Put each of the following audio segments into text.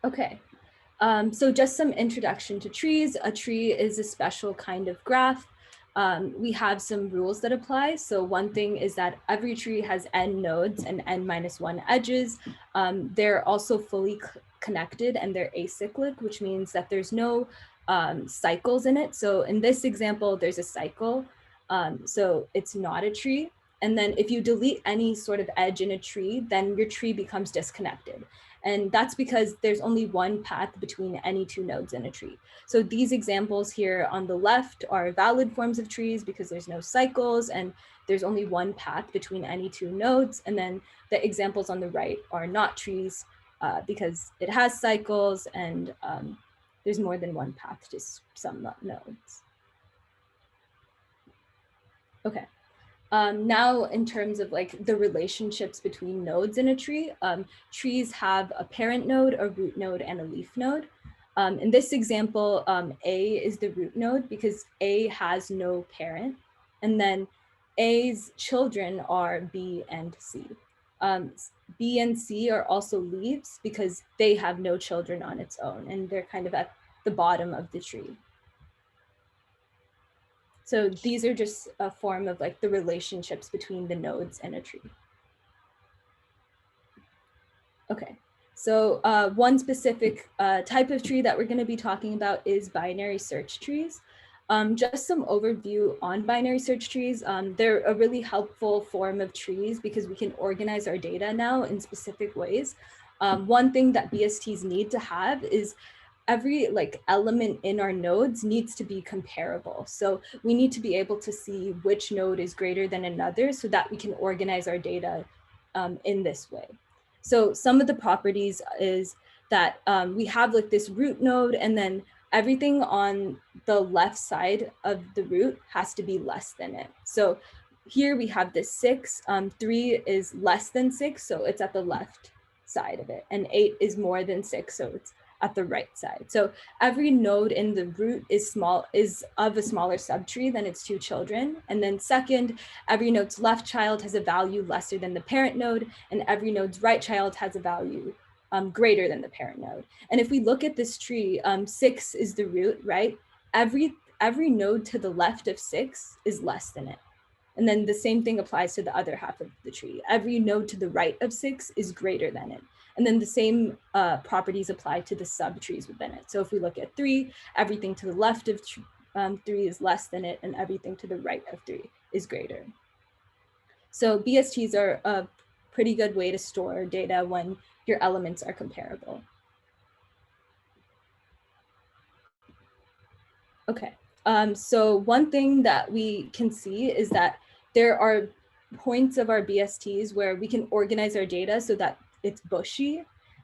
Okay, so just some introduction to trees. A tree is a special kind of graph. We have some rules that apply. So one thing is that every tree has n nodes and n-1 edges. They're also fully connected and they're acyclic, which means that there's no cycles in it. So in this example, there's a cycle. So it's not a tree. And then if you delete any sort of edge in a tree, then your tree becomes disconnected. And that's because there's only one path between any two nodes in a tree. So these examples here on the left are valid forms of trees because there's no cycles and there's only one path between any two nodes. And then the examples on the right are not trees because it has cycles and there's more than one path to some nodes. Okay. Now, in terms of like the relationships between nodes in a tree, trees have a parent node, a root node, and a leaf node. In this example, A is the root node because A has no parent. And then A's children are B and C. B and C are also leaves because they have no children on its own and they're kind of at the bottom of the tree. So these are just a form of like the relationships between the nodes in a tree. Okay, so one specific type of tree that we're going to be talking about is binary search trees. Just some overview on binary search trees. They're a really helpful form of trees because we can organize our data now in specific ways. One thing that BSTs need to have is every like element in our nodes needs to be comparable. So we need to be able to see which node is greater than another so that we can organize our data in this way. So some of the properties is that we have like this root node and then everything on the left side of the root has to be less than it. So here we have this 6, 3 is less than 6, so it's at the left side of it, and 8 is more than 6, so it's at the right side. So every node in the root is of a smaller subtree than its two children. And then second, every node's left child has a value lesser than the parent node, and every node's right child has a value greater than the parent node. And if we look at this tree, 6 is the root, right? Every node to the left of 6 is less than it. And then the same thing applies to the other half of the tree. Every node to the right of 6 is greater than it. And then the same properties apply to the subtrees within it. So if we look at 3, everything to the left of 3 is less than it, and everything to the right of 3 is greater. So BSTs are a pretty good way to store data when your elements are comparable. Okay, so one thing that we can see is that there are points of our BSTs where we can organize our data so that it's bushy.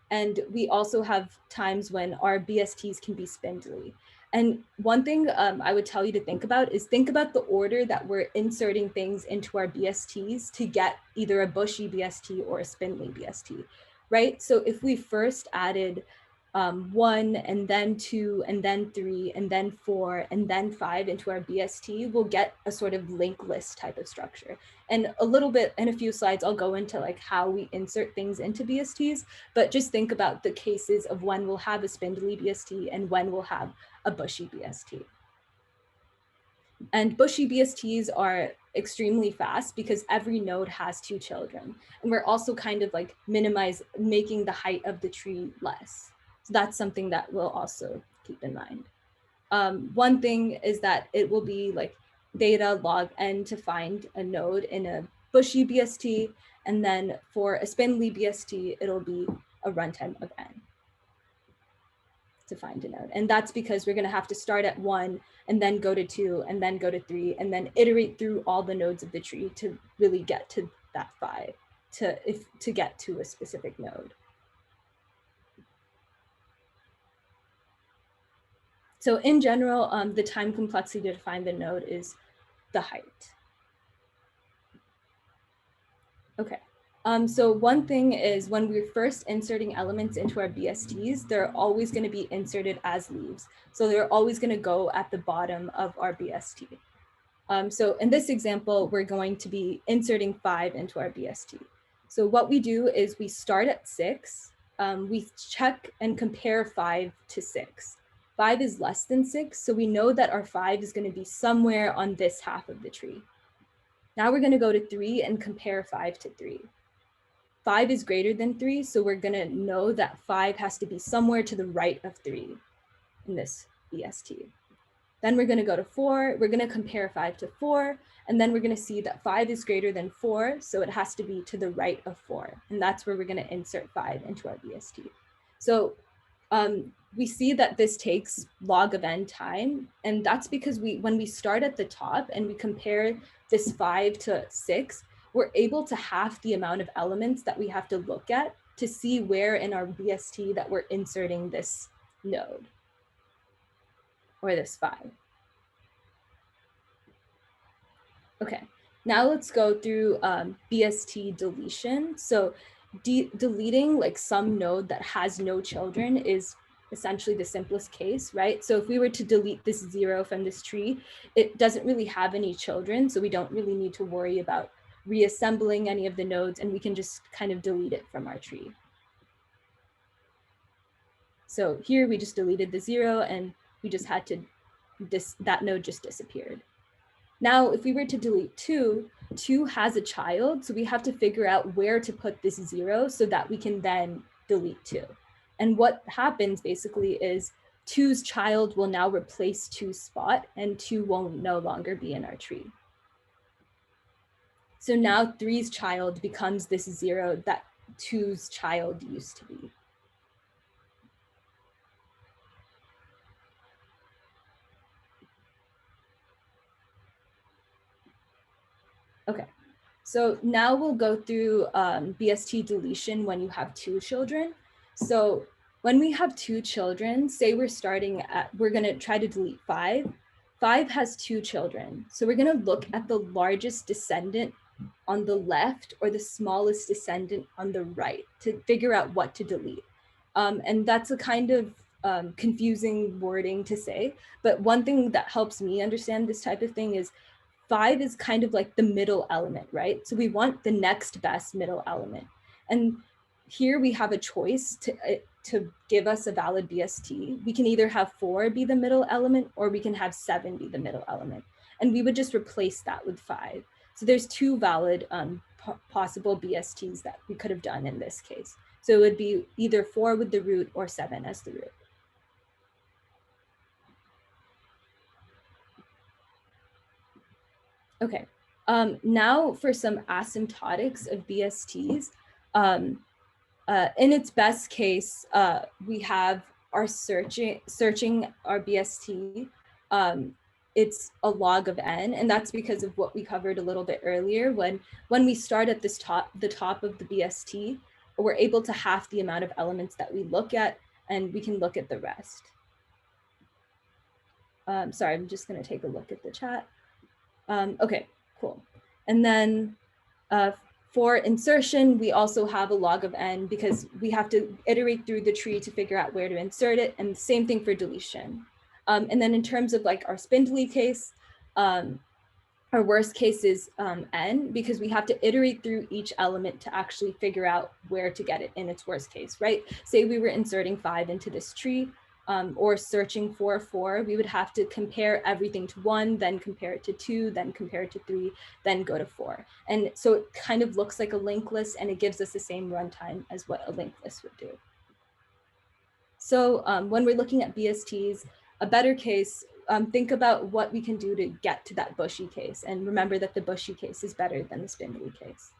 And we also have times when our BSTs can be spindly. And one thing I would tell you to think about is think about the order that we're inserting things into our BSTs to get either a bushy BST or a spindly BST, right? So if we first added 1 and then 2 and then 3 and then 4 and then 5 into our BST, we'll get a sort of linked list type of structure. And a little bit in a few slides, I'll go into like how we insert things into BSTs, but just think about the cases of when we'll have a spindly BST and when we'll have a bushy BST. And bushy BSTs are extremely fast because every node has 2 children. And we're also kind of like making the height of the tree less. So that's something that we'll also keep in mind. One thing is that it will be like data log n to find a node in a bushy BST. And then for a spindly BST, it'll be a runtime of n to find a node. And that's because we're going to have to start at 1 and then go to 2 and then go to 3 and then iterate through all the nodes of the tree to really get to that 5 to get to a specific node. So in general, the time complexity to find the node is the height. Okay. So one thing is when we're first inserting elements into our BSTs, they're always going to be inserted as leaves. So they're always going to go at the bottom of our BST. So in this example, we're going to be inserting 5 into our BST. So what we do is we start at 6 we check and compare 5 to 6. 5 is less than 6, so we know that our 5 is going to be somewhere on this half of the tree. Now we're going to go to 3 and compare 5 to 3. 5 is greater than 3, so we're going to know that 5 has to be somewhere to the right of 3 in this BST. Then we're going to go to 4, we're going to compare 5 to 4, and then we're going to see that 5 is greater than 4, so it has to be to the right of 4, and that's where we're going to insert 5 into our BST. So we see that this takes log of n time, and that's because when we start at the top and we compare this 5 to 6, we're able to half the amount of elements that we have to look at to see where in our BST that we're inserting this node or this 5. Okay, now let's go through BST deletion. So deleting like some node that has no children is essentially the simplest case, right? So if we were to delete this 0 from this tree, it doesn't really have any children, so we don't really need to worry about reassembling any of the nodes, and we can just kind of delete it from our tree. So here we just deleted the 0 and we just had to, that node just disappeared. Now, if we were to delete 2, 2 has a child, so we have to figure out where to put this 0 so that we can then delete 2. And what happens basically is 2's child will now replace 2's spot, and 2 will no longer be in our tree. So now 3's child becomes this 0 that 2's child used to be. Okay, so now we'll go through BST deletion when you have 2 children. So when we have 2 children, say we're going to try to delete 5. 5 has 2 children. So we're going to look at the largest descendant on the left or the smallest descendant on the right to figure out what to delete. And that's a kind of confusing wording to say, but one thing that helps me understand this type of thing is 5 is kind of like the middle element, right? So we want the next best middle element. And here we have a choice to give us a valid BST. We can either have 4 be the middle element, or we can have 7 be the middle element. And we would just replace that with 5. So there's 2 valid possible BSTs that we could have done in this case. So it would be either 4 with the root or 7 as the root. Okay, now for some asymptotics of BSTs. In its best case, we have our searching our BST. It's a log of n, and that's because of what we covered a little bit earlier. When we start at the top of the BST, we're able to half the amount of elements that we look at, and we can look at the rest. Sorry, I'm just going to take a look at the chat. Okay, cool. And then for insertion, we also have a log of n because we have to iterate through the tree to figure out where to insert it, and the same thing for deletion. And then in terms of like our spindly case, our worst case is n, because we have to iterate through each element to actually figure out where to get it in its worst case, right? Say we were inserting 5 into this tree, or searching for 4, we would have to compare everything to 1, then compare it to 2, then compare it to 3, then go to 4. And so it kind of looks like a linked list, and it gives us the same runtime as what a linked list would do. So when we're looking at BSTs, a better case, think about what we can do to get to that bushy case. And remember that the bushy case is better than the spindly case.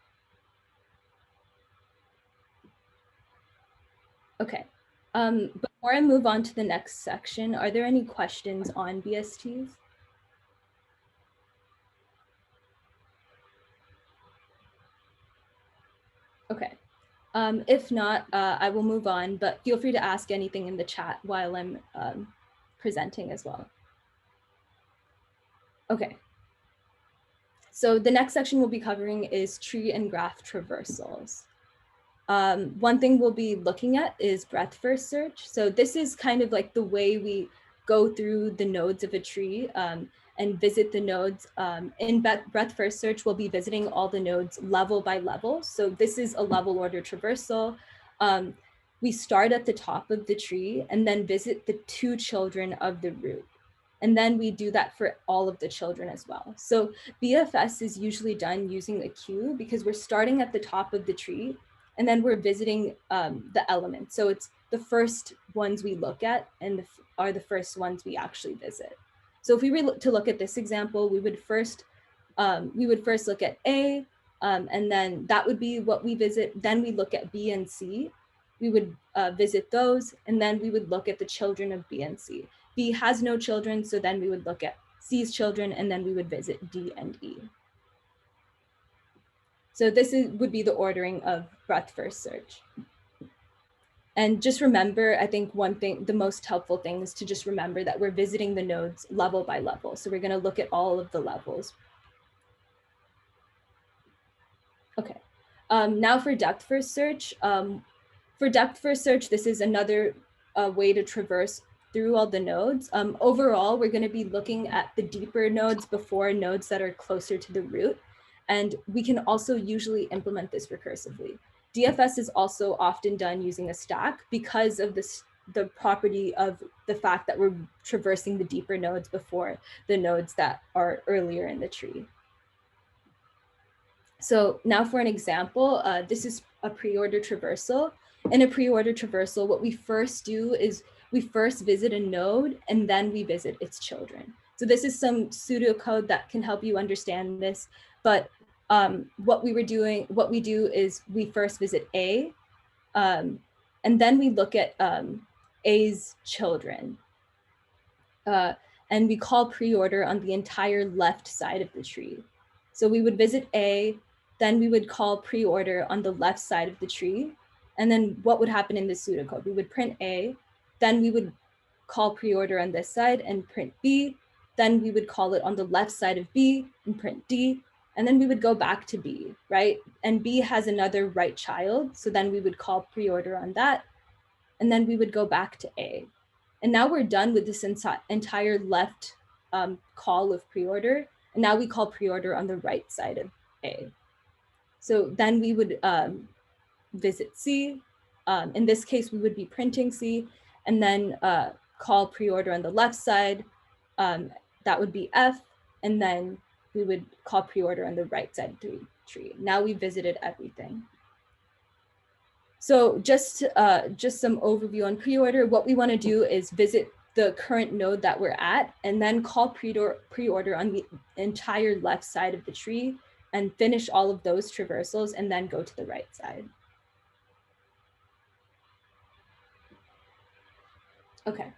Okay. Before I move on to the next section, are there any questions on BSTs? Okay. If not, I will move on, but feel free to ask anything in the chat while I'm presenting as well. Okay. So the next section we'll be covering is tree and graph traversals. One thing we'll be looking at is BreadthFirst Search. So this is kind of like the way we go through the nodes of a tree and visit the nodes. In BreadthFirst Search, we'll be visiting all the nodes level by level. So this is a level order traversal. we start at the top of the tree and then visit the 2 children of the root. And then we do that for all of the children as well. So BFS is usually done using a queue because we're starting at the top of the tree and then we're visiting the elements. So it's the first ones we look at and are the first ones we actually visit. So if we were to look at this example, we would first look at A, and then that would be what we visit. Then we look at B and C. We would visit those, and then we would look at the children of B and C. B has no children, so then we would look at C's children, and then we would visit D and E. So this would be the ordering of BreadthFirst Search. And just remember, I think one thing, the most helpful thing is to just remember that we're visiting the nodes level by level. So we're going to look at all of the levels. Okay, now for DepthFirst Search. For DepthFirst Search, this is another way to traverse through all the nodes. Overall, we're going to be looking at the deeper nodes before nodes that are closer to the root. And we can also usually implement this recursively. DFS is also often done using a stack because of the property of the fact that we're traversing the deeper nodes before the nodes that are earlier in the tree. So now for an example, this is a preorder traversal. In a preorder traversal, what we first do is we first visit a node and then we visit its children. So this is some pseudocode that can help you understand this, but what we do is we first visit A, and then we look at A's children. And we call preorder on the entire left side of the tree. So we would visit A, then we would call preorder on the left side of the tree. And then what would happen in the pseudocode? We would print A, then we would call preorder on this side and print B, then we would call it on the left side of B and print D, and then we would go back to B, right? And B has another right child, so then we would call preorder on that, and then we would go back to A. And now we're done with this entire left call of preorder, and now we call preorder on the right side of A. So then we would visit C. In this case, we would be printing C, and then call preorder on the left side. That would be F, and then we would call preorder on the right side of the tree. Now we visited everything. So just some overview on preorder. What we want to do is visit the current node that we're at, and then call preorder on the entire left side of the tree and finish all of those traversals and then go to the right side. Okay,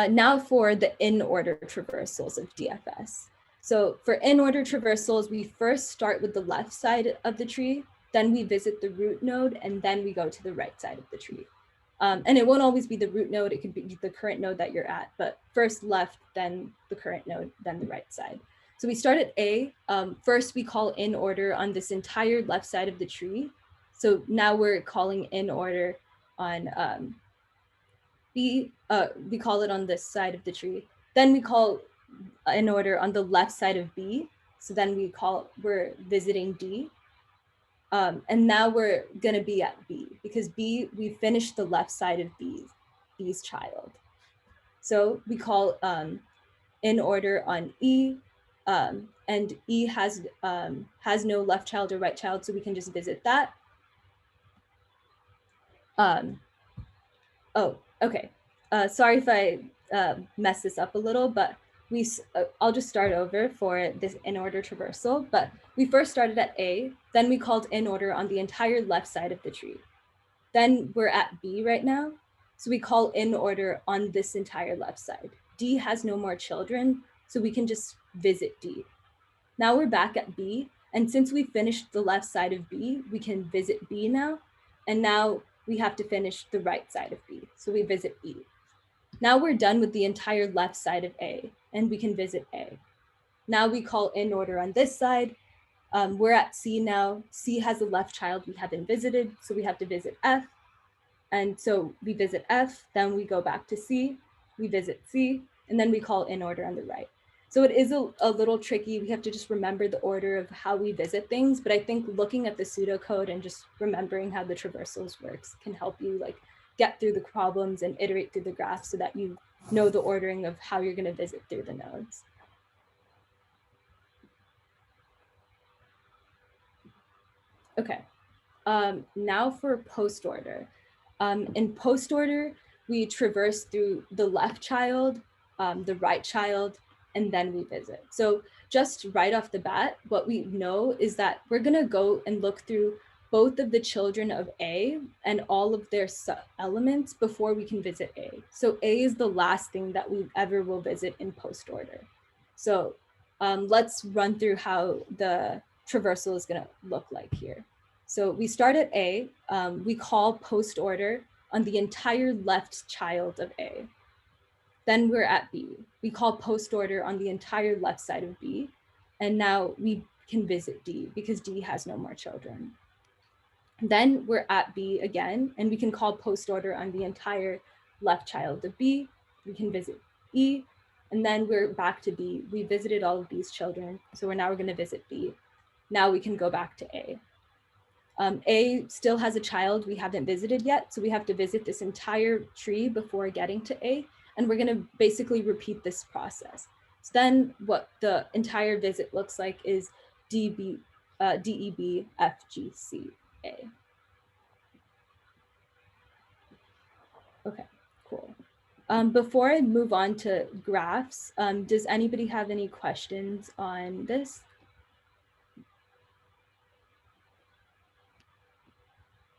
now for the in-order traversals of DFS. So for in-order traversals, we first start with the left side of the tree, then we visit the root node, and then we go to the right side of the tree. And it won't always be the root node, it could be the current node that you're at, but first left, then the current node, then the right side. So we start at A. First, we call in order on this entire left side of the tree. So now we're calling in order on B. We call it on this side of the tree. Then we call in order on the left side of B. So then we're visiting D. And now we're gonna be at B because B, we finished the left side of B's child. So we call in order on E, and E has no left child or right child, so we can just visit that. Oh, okay. Sorry if I mess this up a little, but I'll just start over for this in order traversal, but we first started at A, then we called in order on the entire left side of the tree. Then we're at B right now, so we call in order on this entire left side. D has no more children, so we can just visit D. Now we're back at B, and since we finished the left side of B, we can visit B now, and now we have to finish the right side of B, so we visit E. Now we're done with the entire left side of A, and we can visit A. Now we call in order on this side. We're at C now. C has a left child we haven't visited, so we have to visit F. And so we visit F, then we go back to C, we visit C, and then we call in order on the right. So it is a little tricky. We have to just remember the order of how we visit things. But I think looking at the pseudocode and just remembering how the traversals works can help you like get through the problems and iterate through the graph so that you know the ordering of how you're going to visit through the nodes. Okay, now for post order. In post order, we traverse through the left child, the right child, and then we visit. So just right off the bat, what we know is that we're gonna go and look through both of the children of A and all of their elements before we can visit A. So A is the last thing that we ever will visit in post order. So let's run through how the traversal is gonna look like here. So we start at A, we call post order on the entire left child of A. Then we're at B. We call post order on the entire left side of B. And now we can visit D because D has no more children. Then we're at B again, and we can call post order on the entire left child of B. We can visit E, and then we're back to B. We visited all of B's children, so we're gonna visit B. Now we can go back to A. A still has a child we haven't visited yet, so we have to visit this entire tree before getting to A, and we're gonna basically repeat this process. So then what the entire visit looks like is DEB, FG, A. Okay, cool. Before I move on to graphs, does anybody have any questions on this?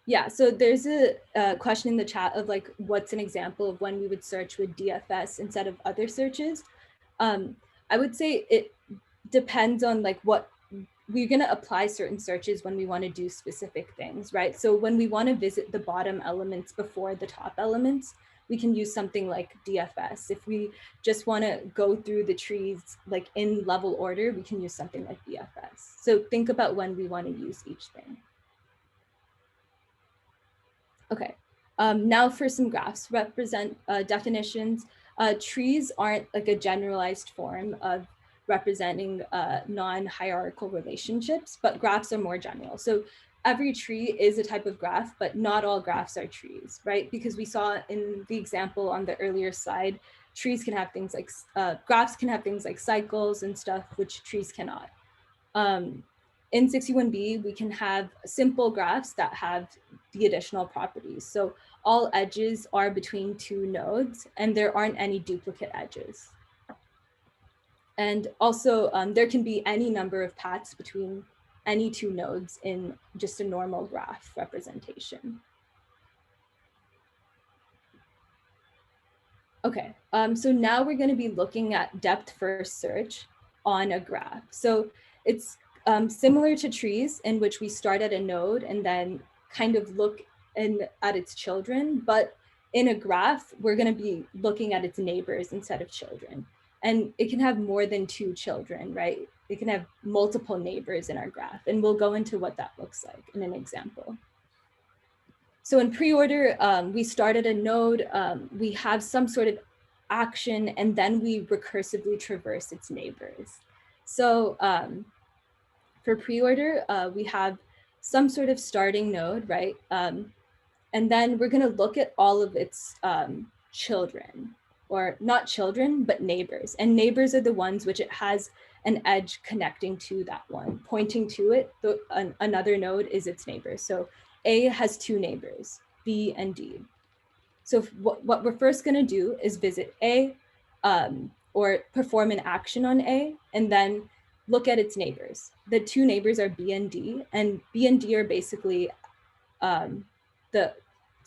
Yeah, so there's a question in the chat of like, what's an example of when we would search with DFS instead of other searches? I would say it depends on like what we're gonna apply certain searches when we wanna do specific things, right? So when we wanna visit the bottom elements before the top elements, we can use something like DFS. If we just wanna go through the trees like in level order, we can use something like DFS. So think about when we wanna use each thing. Okay, now for some graphs, represent definitions. Trees aren't like a generalized form of representing non-hierarchical relationships, but graphs are more general. So every tree is a type of graph, but not all graphs are trees, right? Because we saw in the example on the earlier slide, trees can have things like, graphs can have things like cycles and stuff, which trees cannot. In 61B, we can have simple graphs that have the additional properties. So all edges are between two nodes and there aren't any duplicate edges. And also there can be any number of paths between any two nodes in just a normal graph representation. Okay, so now we're going to be looking at DepthFirst Search on a graph. So it's similar to trees in which we start at a node and then kind of look at its children, but in a graph, we're going to be looking at its neighbors instead of children. And it can have more than two children, right? It can have multiple neighbors in our graph, and we'll go into what that looks like in an example. So in preorder, we start at a node, we have some sort of action, and then we recursively traverse its neighbors. So for preorder, we have some sort of starting node, right? And then we're gonna look at all of its children, or not children, but neighbors. And neighbors are the ones which it has an edge connecting to that one, pointing to it. Another node is its neighbor. So A has two neighbors, B and D. So what we're first gonna do is visit A, or perform an action on A, and then look at its neighbors. The two neighbors are B and D are basically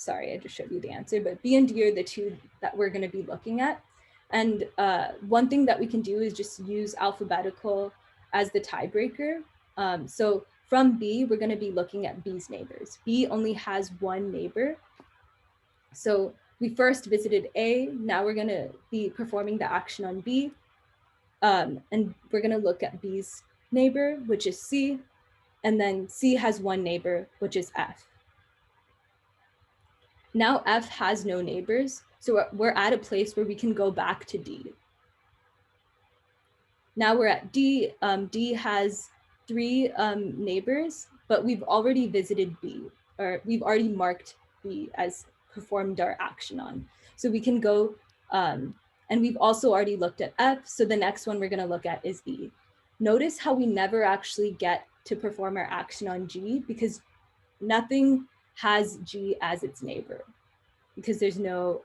sorry, I just showed you the answer, but B and D are the two that we're gonna be looking at. And one thing that we can do is just use alphabetical as the tiebreaker. So from B, we're gonna be looking at B's neighbors. B only has one neighbor. So we first visited A, now we're gonna be performing the action on B. And we're gonna look at B's neighbor, which is C, and then C has one neighbor, which is F. Now F has no neighbors, so we're at a place where we can go back to D. Now we're at D. D has 3 neighbors, but we've already visited B, or we've already marked B as performed our action on. So we can go, and we've also already looked at F. So the next one we're going to look at is E. Notice how we never actually get to perform our action on G because nothing has G as its neighbor because there's no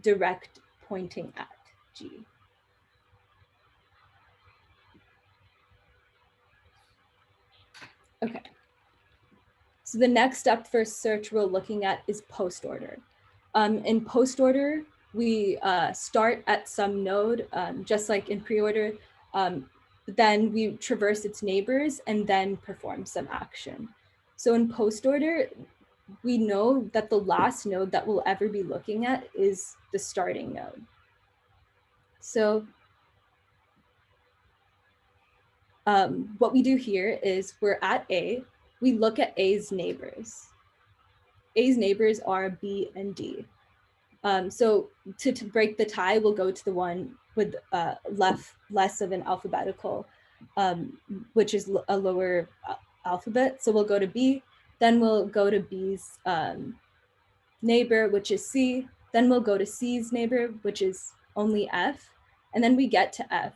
direct pointing at G. Okay. So the next DepthFirst search we're looking at is Postorder. In Postorder, we start at some node, just like in Preorder. Then we traverse its neighbors and then perform some action. So in Postorder, we know that the last node that we'll ever be looking at is the starting node. So what we do here is we're at A, we look at A's neighbors. A's neighbors are B and D. So to break the tie, we'll go to the one with less of an alphabetical, which is a lower alphabet. So we'll go to B, then we'll go to B's neighbor, which is C. Then we'll go to C's neighbor, which is only F. And then we get to F.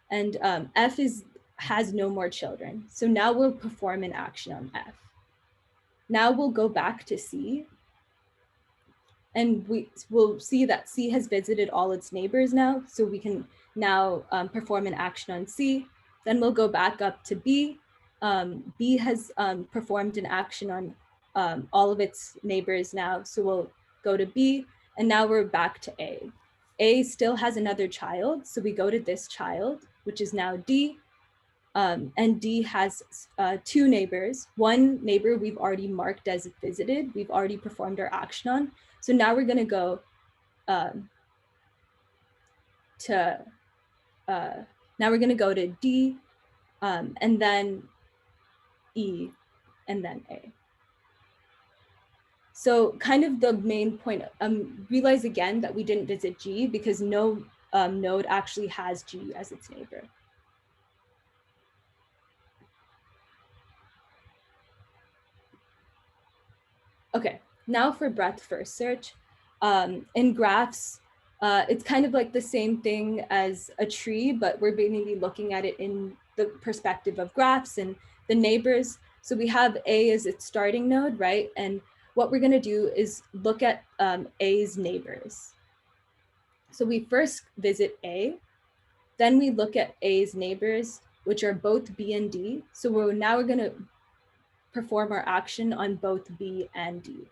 And F has no more children. So now we'll perform an action on F. Now we'll go back to C. And we'll see that C has visited all its neighbors now. So we can now perform an action on C. Then we'll go back up to B. B has performed an action on all of its neighbors now. So we'll go to B. And now we're back to A. A still has another child. So we go to this child, which is now D. And D has 2 neighbors. One neighbor we've already marked as visited. We've already performed our action on. So now we're going to go to D, and then E, and then A. So kind of the main point, realize again that we didn't visit G because no node actually has G as its neighbor. Okay, now for BreadthFirst Search. In graphs, it's kind of like the same thing as a tree, but we're mainly looking at it in the perspective of graphs and the neighbors. So we have A as its starting node, right? And what we're gonna do is look at A's neighbors. So we first visit A, then we look at A's neighbors, which are both B and D. So now we're gonna perform our action on both B and D.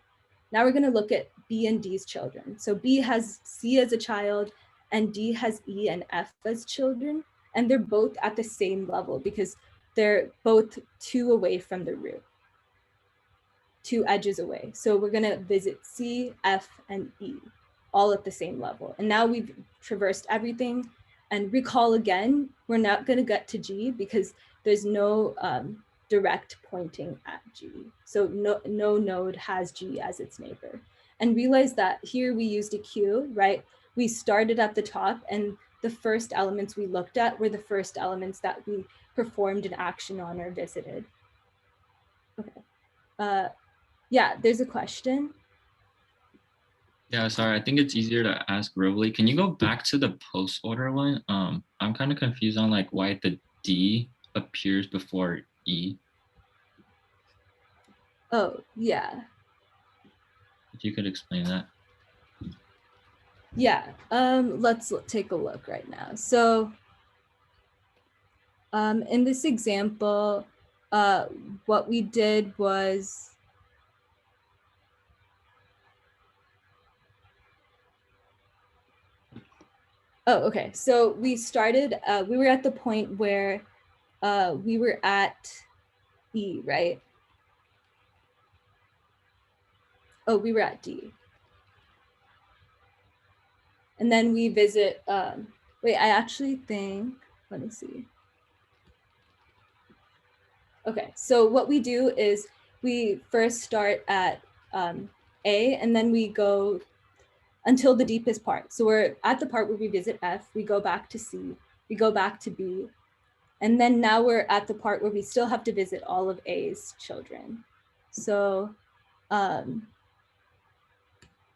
Now we're going to look at B and D's children. So B has C as a child and D has E and F as children, and they're both at the same level because they're both 2 away from the root, 2 edges away. So we're going to visit C, F, and E all at the same level. And now we've traversed everything. And recall again, we're not going to get to G because there's no direct pointing at G. So no node has G as its neighbor. And realize that here we used a queue, right? We started at the top and the first elements we looked at were the first elements that we performed an action on or visited. Okay. Yeah, there's a question. Yeah, sorry, I think it's easier to ask verbally. Can you go back to the Postorder one? I'm kind of confused on like why the D appears before E. Oh, yeah. If you could explain that. Yeah, let's take a look right now. So in this example, what we did was, oh, okay. So we started, we were at the point where we were at E, right? Oh, we were at D. And then we visit, wait, I actually think, let me see. Okay, so what we do is we first start at A and then we go until the deepest part. So we're at the part where we visit F, we go back to C, we go back to B. And then now we're at the part where we still have to visit all of A's children. So I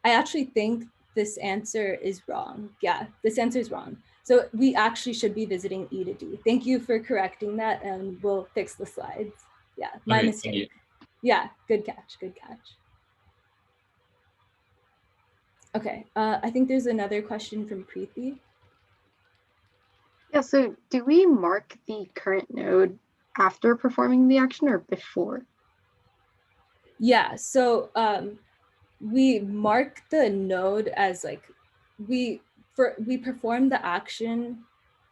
actually think this answer is wrong. Yeah, this answer is wrong. So we actually should be visiting E to D. Thank you for correcting that, and we'll fix the slides. Yeah, my mistake. Yeah, good catch, good catch. Okay, I think there's another question from Preeti. Yeah, so do we mark the current node after performing the action or before? Yeah, so we mark the node as like, we perform the action,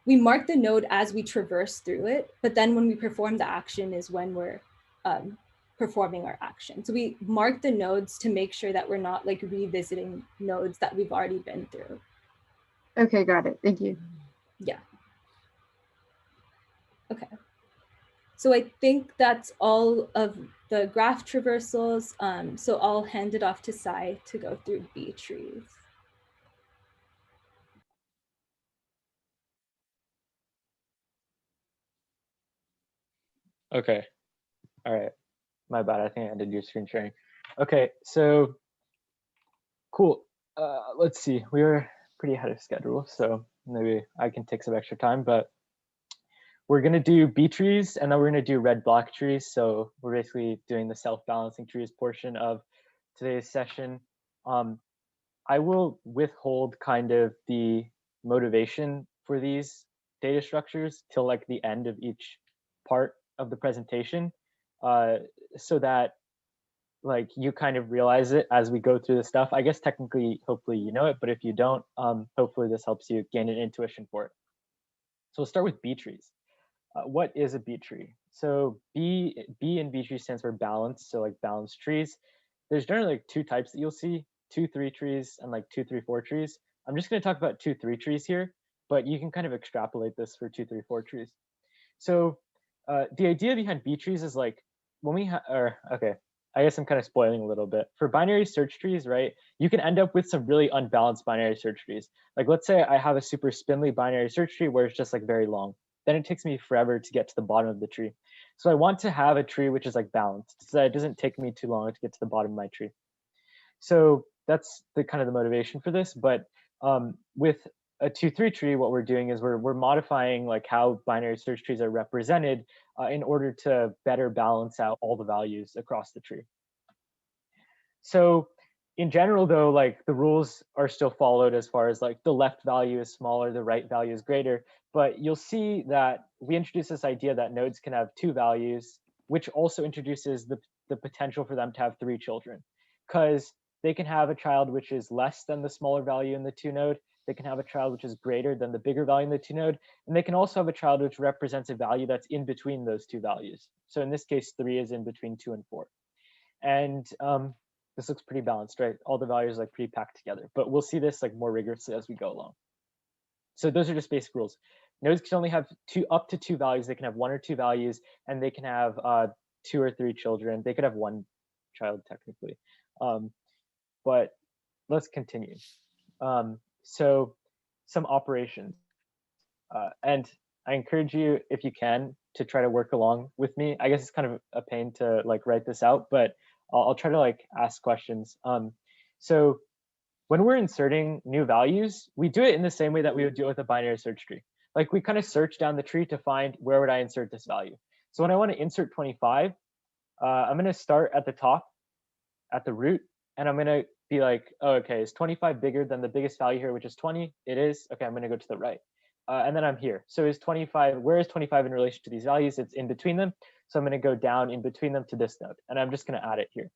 we mark the node as we traverse through it, but then when we perform the action is when we're performing our action. So we mark the nodes to make sure that we're not like revisiting nodes that we've already been through. Okay, got it. Thank you. Yeah. Okay. So I think that's all of the graph traversals. So I'll hand it off to Sai to go through B trees. Okay. All right. My bad. I think I did your screen sharing. Okay. So cool. Let's see. We were pretty ahead of schedule, so maybe I can take some extra time, but we're going to do B trees and then we're going to do red block trees. So we're basically doing the self-balancing trees portion of today's session. I will withhold kind of the motivation for these data structures till like the end of each part of the presentation, so that like you kind of realize it as we go through the stuff. I guess technically, hopefully you know it, but if you don't, hopefully this helps you gain an intuition for it. So we'll start with B trees. What is a B tree? So B in B tree stands for balanced, so like balanced trees. There's generally like two types that you'll see, 2-3 trees and like 2-3-4 trees. I'm just going to talk about 2-3 trees here, but you can kind of extrapolate this for 2-3-4 trees. So the idea behind B trees is like when we okay, I guess I'm kind of spoiling a little bit. For binary search trees, right, you can end up with some really unbalanced binary search trees. Like let's say I have a super spindly binary search tree where it's just like very long. Then it takes me forever to get to the bottom of the tree. So I want to have a tree which is like balanced so that it doesn't take me too long to get to the bottom of my tree. So that's the kind of the motivation for this. But with a 2-3 tree, what we're doing is we're modifying like how binary search trees are represented in order to better balance out all the values across the tree. So in general, though, like the rules are still followed as far as like the left value is smaller, the right value is greater. But you'll see that we introduce this idea that nodes can have 2 values, which also introduces the potential for them to have 3 children, because they can have a child which is less than the smaller value in the 2 node. They can have a child which is greater than the bigger value in the 2 node. And they can also have a child which represents a value that's in between those 2 values. So in this case, 3 is in between 2 and 4. And this looks pretty balanced, right? All the values are like pretty packed together, but we'll see this like more rigorously as we go along. So those are just basic rules. Nodes can only have up to 2 values. They can have 1 or 2 values, and they can have 2 or 3 children. They could have 1 child technically. But let's continue. So some operations. And I encourage you, if you can, to try to work along with me. I guess it's kind of a pain to like write this out, but I'll try to like ask questions. So when we're inserting new values, we do it in the same way that we would do it with a binary search tree. Like we kind of search down the tree to find where would I insert this value. So when I want to insert 25, I'm going to start at the top, at the root, and I'm going to be like, oh, okay, is 25 bigger than the biggest value here, which is 20? It is. Okay, I'm going to go to the right. And then I'm here. So is 25, where is 25 in relation to these values? It's in between them. So I'm going to go down in between them to this node, and I'm just going to add it here.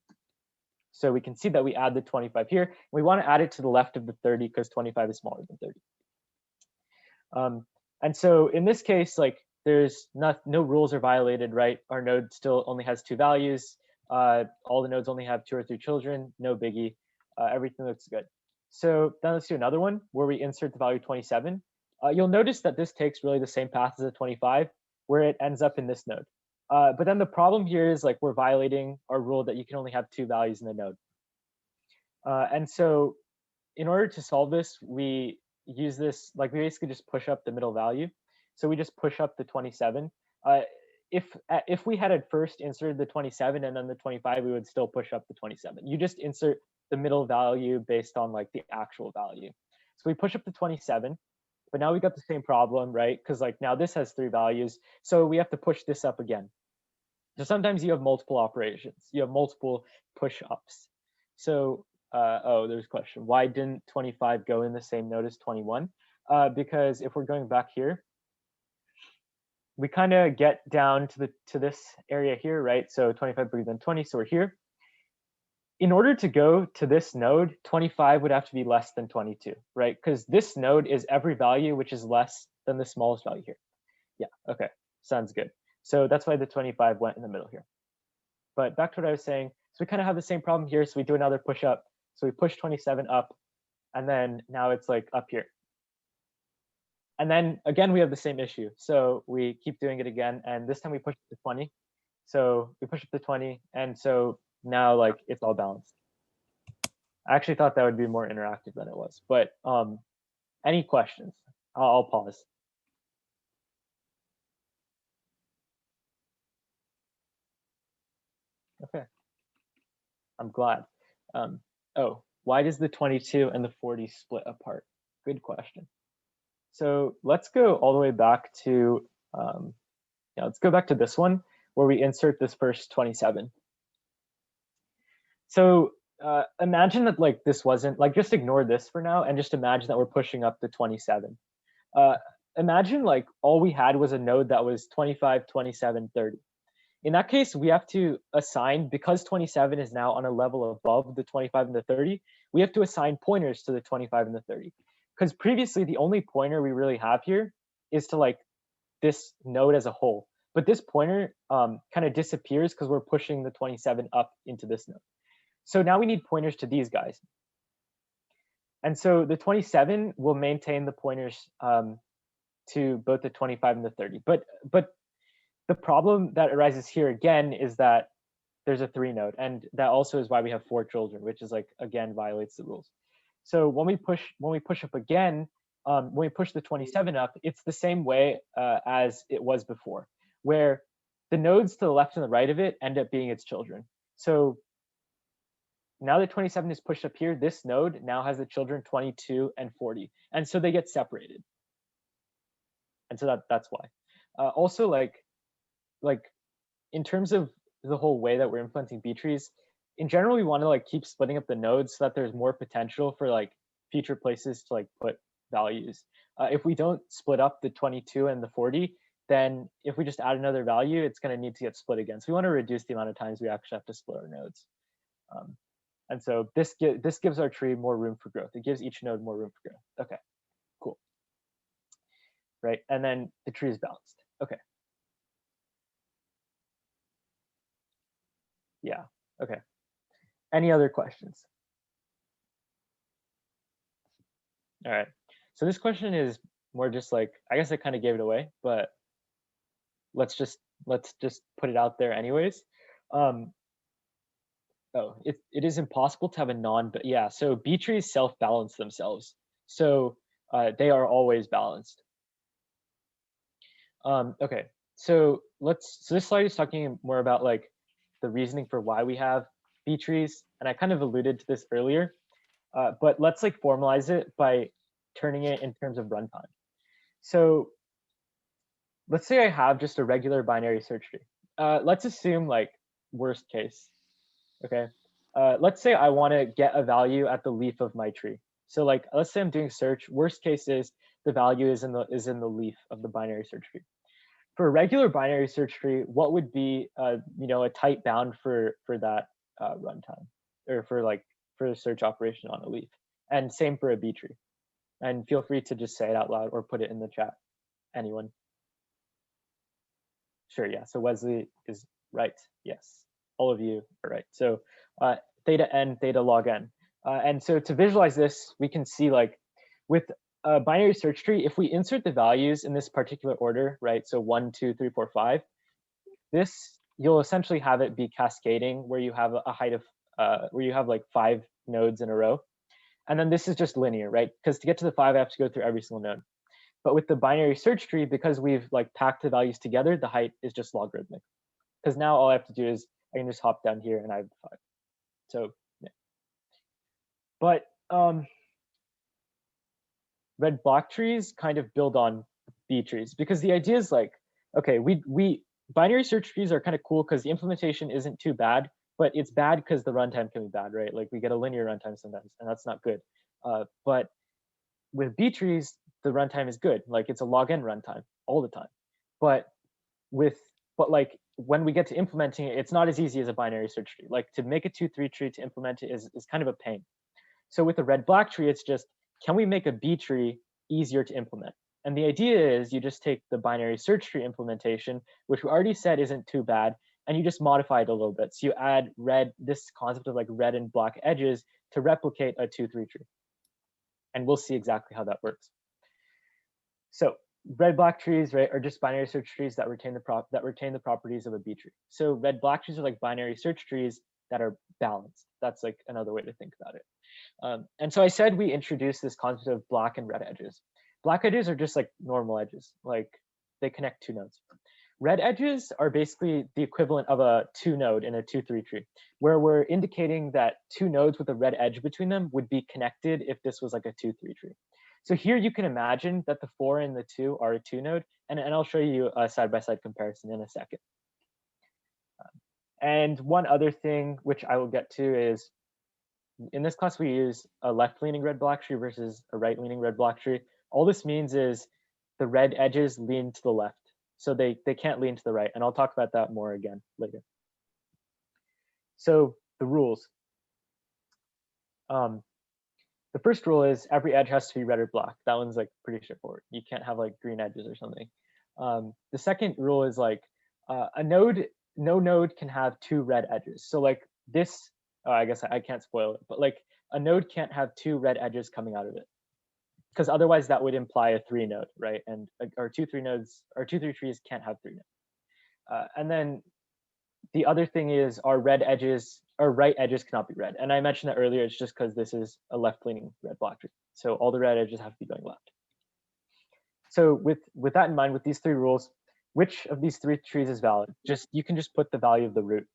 So we can see that we add the 25 here. We want to add it to the left of the 30 because 25 is smaller than 30. And so in this case, like there's no rules are violated, right? Our node still only has 2 values. All the nodes only have 2 or 3 children. No biggie. Everything looks good. So then let's do another one where we insert the value 27. You'll notice that this takes really the same path as a 25, where it ends up in this node. But then the problem here is like we're violating our rule that you can only have 2 values in the node. And so in order to solve this, we use this, like we basically just push up the middle value. So we just push up the 27. If we had at first inserted the 27 and then the 25, we would still push up the 27. You just insert the middle value based on like the actual value. So we push up the 27, but now we got the same problem, right? Because like now this has 3 values, so we have to push this up again. So sometimes you have multiple operations, you have multiple push ups. So oh, there's a question. Why didn't 25 go in the same node as 21? Because if we're going back here, we kind of get down to this area here, right? So 25 bigger than 20, so we're here. In order to go to this node, 25 would have to be less than 22, right? Because this node is every value which is less than the smallest value here. Yeah, okay, sounds good. So that's why the 25 went in the middle here. But back to what I was saying, so we kind of have the same problem here, so we do another push up. So we push 27 up, and then now it's like up here. And then again, we have the same issue. So we keep doing it again, and this time we push it to 20. So we push up to 20, and so now like it's all balanced. I actually thought that would be more interactive than it was, but any questions? I'll pause. Okay, I'm glad. Oh, why does the 22 and the 40 split apart? Good question. So let's go all the way back to, yeah, let's go back to this one where we insert this first 27. So imagine that like this wasn't, like just ignore this for now and just imagine that we're pushing up to 27. Imagine like all we had was a node that was 25, 27, 30. In that case, we have to assign, because 27 is now on a level above the 25 and the 30, we have to assign pointers to the 25 and the 30. Because previously, the only pointer we really have here is to like this node as a whole. But this pointer kind of disappears because we're pushing the 27 up into this node. So now we need pointers to these guys. And so the 27 will maintain the pointers to both the 25 and the 30. But the problem that arises here again is that there's a 3 node, and that also is why we have 4 children, which is like again violates the rules. So when we push up again, when we push the 27 up, it's the same way as it was before, where the nodes to the left and the right of it end up being its children. So now that 27 is pushed up here, this node now has the children 22 and 40, and so they get separated. And so that's why. Also, like in terms of the whole way that we're implementing B trees, in general, we want to like keep splitting up the nodes so that there's more potential for like future places to like put values. If we don't split up the 22 and the 40, then if we just add another value, it's going to need to get split again. So we want to reduce the amount of times we actually have to split our nodes. And so this gives our tree more room for growth. It gives each node more room for growth. Okay, cool. Right, and then the tree is balanced. Okay. Yeah, okay. Any other questions? All right, so this question is more just like, I guess I kind of gave it away, but let's just put it out there anyways. Oh, it is impossible to have a but yeah, so B trees self-balance themselves. So they are always balanced. Okay, so this slide is talking more about like the reasoning for why we have B trees, and I kind of alluded to this earlier, but let's like formalize it by turning it in terms of runtime. So let's say I have just a regular binary search tree. Let's assume like worst case, okay? Let's say I want to get a value at the leaf of my tree. So like, let's say I'm doing search. Worst case is the value is in the leaf of the binary search tree. For a regular binary search tree, what would be you know, a tight bound for that runtime, or for a search operation on a leaf? And same for a B tree. And feel free to just say it out loud or put it in the chat. Anyone? Sure, yeah. So Wesley is right. Yes, all of you are right. So theta n, theta log n. And so to visualize this, we can see like with a binary search tree, if we insert the values in this particular order, right? So 1, 2, 3, 4, 5. This, you'll essentially have it be cascading, where you have a height of where you have like 5 nodes in a row. And then this is just linear, right? Because to get to the 5, I have to go through every single node. But with the binary search tree, because we've like packed the values together, the height is just logarithmic. Because now all I have to do is I can just hop down here and I have 5. So yeah. But red block trees kind of build on B trees, because the idea is like, okay, we binary search trees are kind of cool because the implementation isn't too bad, but it's bad because the runtime can be bad, right? Like we get a linear runtime sometimes, and that's not good. But with B trees, the runtime is good. Like it's a log n runtime all the time. But like when we get to implementing it, it's not as easy as a binary search tree. Like to make a 2-3 tree to implement it is kind of a pain. So with a red block tree, it's just, can we make a B tree easier to implement? And the idea is you just take the binary search tree implementation, which we already said isn't too bad, and you just modify it a little bit. So you add this concept of like red and black edges to replicate a 2-3 tree. And we'll see exactly how that works. So red block trees, right, are just binary search trees that retain the properties of a B tree. So red block trees are like binary search trees that are balanced. That's like another way to think about it. And so I said we introduced this concept of black and red edges. Black edges are just like normal edges, like they connect 2 nodes. Red edges are basically the equivalent of a 2-node in a 2-3 tree, where we're indicating that 2 nodes with a red edge between them would be connected if this was like a 2-3 tree. So here you can imagine that the 4 and the 2 are a 2-node, and I'll show you a side-by-side comparison in a second. And one other thing which I will get to is, in this class, we use a left-leaning red block tree versus a right-leaning red block tree. All this means is the red edges lean to the left. So they can't lean to the right. And I'll talk about that more again later. So the rules. The first rule is every edge has to be red or black. That one's like pretty straightforward. You can't have like green edges or something. The second rule is like no node can have 2 red edges. So like this, I guess I can't spoil it, but like a node can't have 2 red edges coming out of it, because otherwise that would imply a 3-node, right? And our 2-3 nodes, our 2-3 trees can't have 3 nodes. And then the other thing is our right edges cannot be red. And I mentioned that earlier, it's just because this is a left-leaning red block tree. So all the red edges have to be going left. So with that in mind, with these 3 rules, which of these 3 trees is valid? You can just put the value of the root.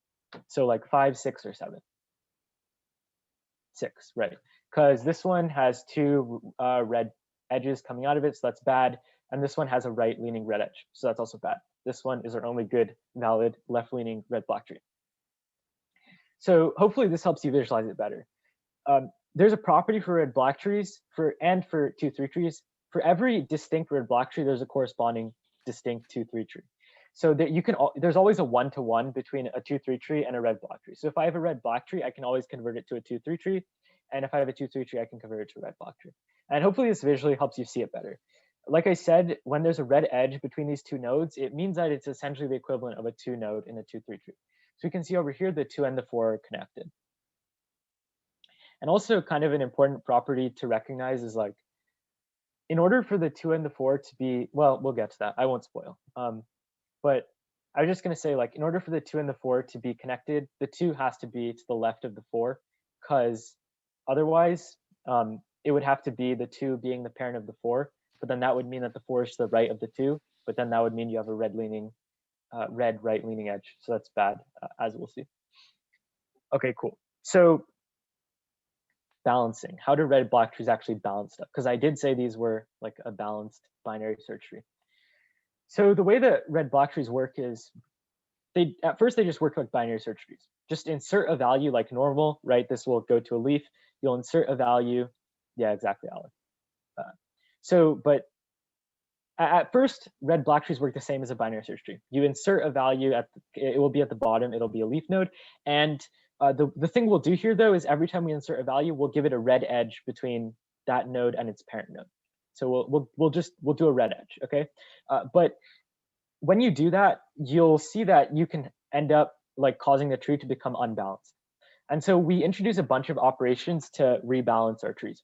So like 5, 6, or 7. 6, right? Because this one has 2 red edges coming out of it, so that's bad. And this one has a right-leaning red edge, so that's also bad. This one is our only good, valid, left-leaning red block tree. So hopefully this helps you visualize it better. There's a property for red block trees and for 2-3 trees. For every distinct red block tree, there's a corresponding distinct 2-3 tree. So that there's always a 1-to-1 between a 2-3 tree and a red block tree. So if I have a red block tree, I can always convert it to a 2-3 tree. And if I have a 2-3 tree, I can convert it to a red block tree. And hopefully this visually helps you see it better. Like I said, when there's a red edge between these 2 nodes, it means that it's essentially the equivalent of a 2-node in a 2-3 tree. So we can see over here, the 2 and the 4 are connected. And also kind of an important property to recognize is like, in order for the 2 and the 4 to be, well, we'll get to that. I won't spoil. But I was just going to say, like, in order for the 2 and the 4 to be connected, the 2 has to be to the left of the 4, because otherwise it would have to be the 2 being the parent of the 4. But then that would mean that the 4 is to the right of the 2. But then that would mean you have a red right-leaning edge. So that's bad, as we'll see. OK, cool. So balancing. How do red block trees actually balance stuff? Because I did say these were like a balanced binary search tree. So the way that red block trees work is at first they just work like binary search trees. Just insert a value like normal, right? This will go to a leaf. You'll insert a value. Yeah, exactly, Alex. But at first, red block trees work the same as a binary search tree. You insert a value, it will be at the bottom. It'll be a leaf node. And the thing we'll do here, though, is every time we insert a value, we'll give it a red edge between that node and its parent node. So we'll do a red edge, okay? But when you do that, you'll see that you can end up like causing the tree to become unbalanced. And so we introduce a bunch of operations to rebalance our trees.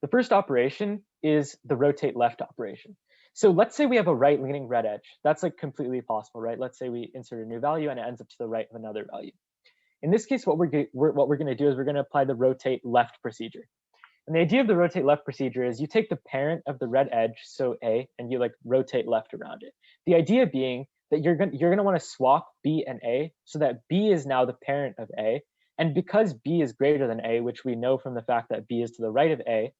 The first operation is the rotate left operation. So let's say we have a right-leaning red edge. That's like completely possible, right? Let's say we insert a new value and it ends up to the right of another value. In this case, what we're going to do is we're going to apply the rotate left procedure. And the idea of the rotate left procedure is you take the parent of the red edge, so A, and you like rotate left around it. The idea being that you're gonna want to swap B and A so that B is now the parent of A. And because B is greater than A, which we know from the fact that B is to the right of A,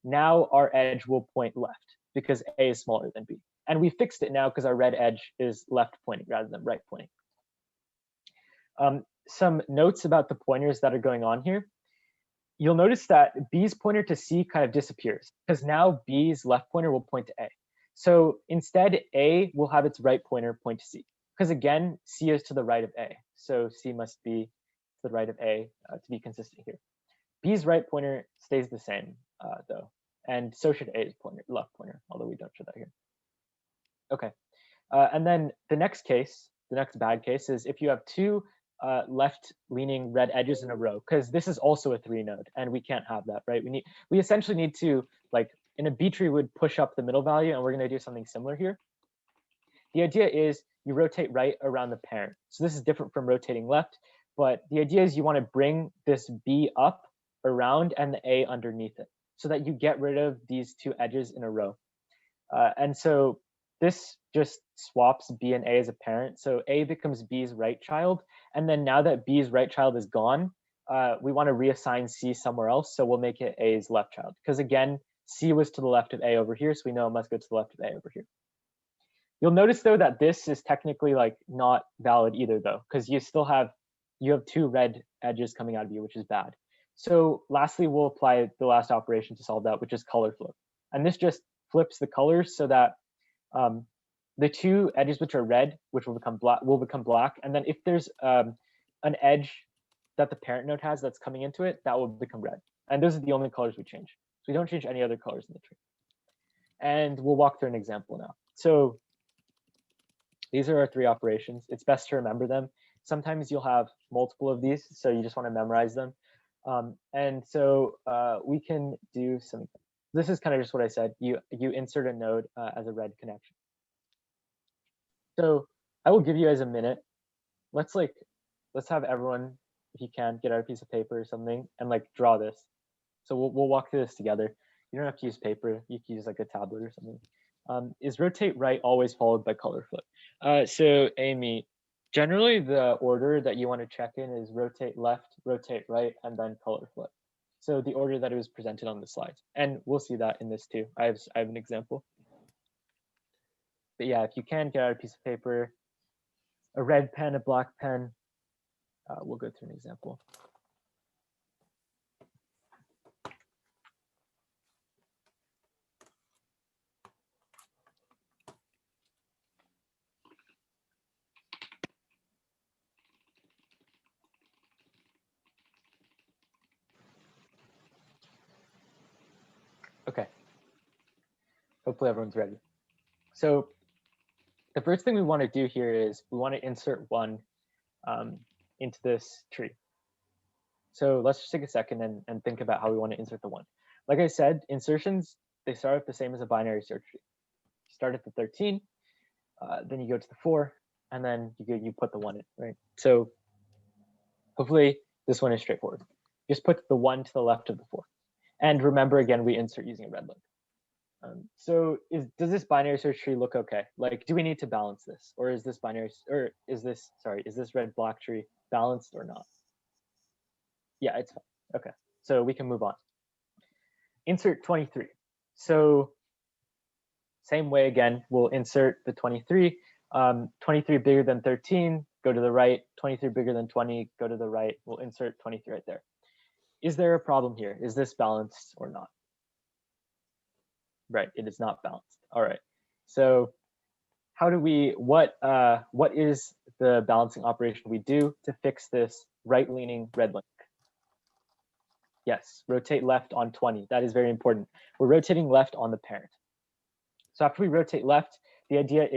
now our edge will point left because A is smaller than B. And we fixed it now because our red edge is left pointing rather than right pointing. Some notes about the pointers that are going on here. You'll notice that B's pointer to C kind of disappears because now B's left pointer will point to A. So instead, A will have its right pointer point to C because again, C is to the right of A. So C must be to the right of A to be consistent here. B's right pointer stays the same though, and so should A's pointer, left pointer, although we don't show that here. Okay, and then the next case, the next bad case is if you have two left-leaning red edges in a row, because this is also a 3-node, and we can't have that, right? We essentially need to, like, in a B tree, would push up the middle value, and we're going to do something similar here. The idea is you rotate right around the parent. So this is different from rotating left, but the idea is you want to bring this B up around and the A underneath it, so that you get rid of these two edges in a row. And so this just swaps B and A as a parent. So A becomes B's right child. And then now that B's right child is gone, we want to reassign C somewhere else. So we'll make it A's left child. Because again, C was to the left of A over here. So we know it must go to the left of A over here. You'll notice, though, that this is technically like not valid either, though, because you have two red edges coming out of you, which is bad. So lastly, we'll apply the last operation to solve that, which is color flip. And this just flips the colors so that the two edges which are red, which will become black. And then if there's an edge that the parent node has that's coming into it, that will become red. And those are the only colors we change. So we don't change any other colors in the tree. And we'll walk through an example now. So these are our 3 operations. It's best to remember them. Sometimes you'll have multiple of these, so you just want to memorize them. And so we can do some. This is kind of just what I said. You insert a node as a red connection. So I will give you guys a minute. Let's have everyone, if you can, get out a piece of paper or something and like draw this. So we'll walk through this together. You don't have to use paper. You can use like a tablet or something. Is rotate right always followed by color flip? So Amy, generally the order that you want to check in is rotate left, rotate right, and then color flip. So the order that it was presented on the slides. And we'll see that in this too. I have an example. But yeah, if you can, get out a piece of paper, a red pen, a black pen. We'll go through an example. Okay. Hopefully everyone's ready. So the first thing we want to do here is we want to insert 1 into this tree. So let's just take a second and think about how we want to insert the 1. Like I said, insertions, they start out the same as a binary search tree. You start at the 13, then you go to the 4, and then you put the 1 in, right? So hopefully this one is straightforward. Just put the 1 to the left of the 4. And remember, again, we insert using a red link. So does this binary search tree look okay? Like, do we need to balance this? Or is this red black tree balanced or not? Yeah, it's fine. Okay, so we can move on. Insert 23. So same way again, we'll insert the 23. 23 bigger than 13, go to the right. 23 bigger than 20, go to the right. We'll insert 23 right there. Is there a problem here? Is this balanced or not? Right, it is not balanced. All right. So how do we, what is the balancing operation we do to fix this right-leaning red link? Yes, rotate left on 20. That is very important. We're rotating left on the parent. So after we rotate left, the idea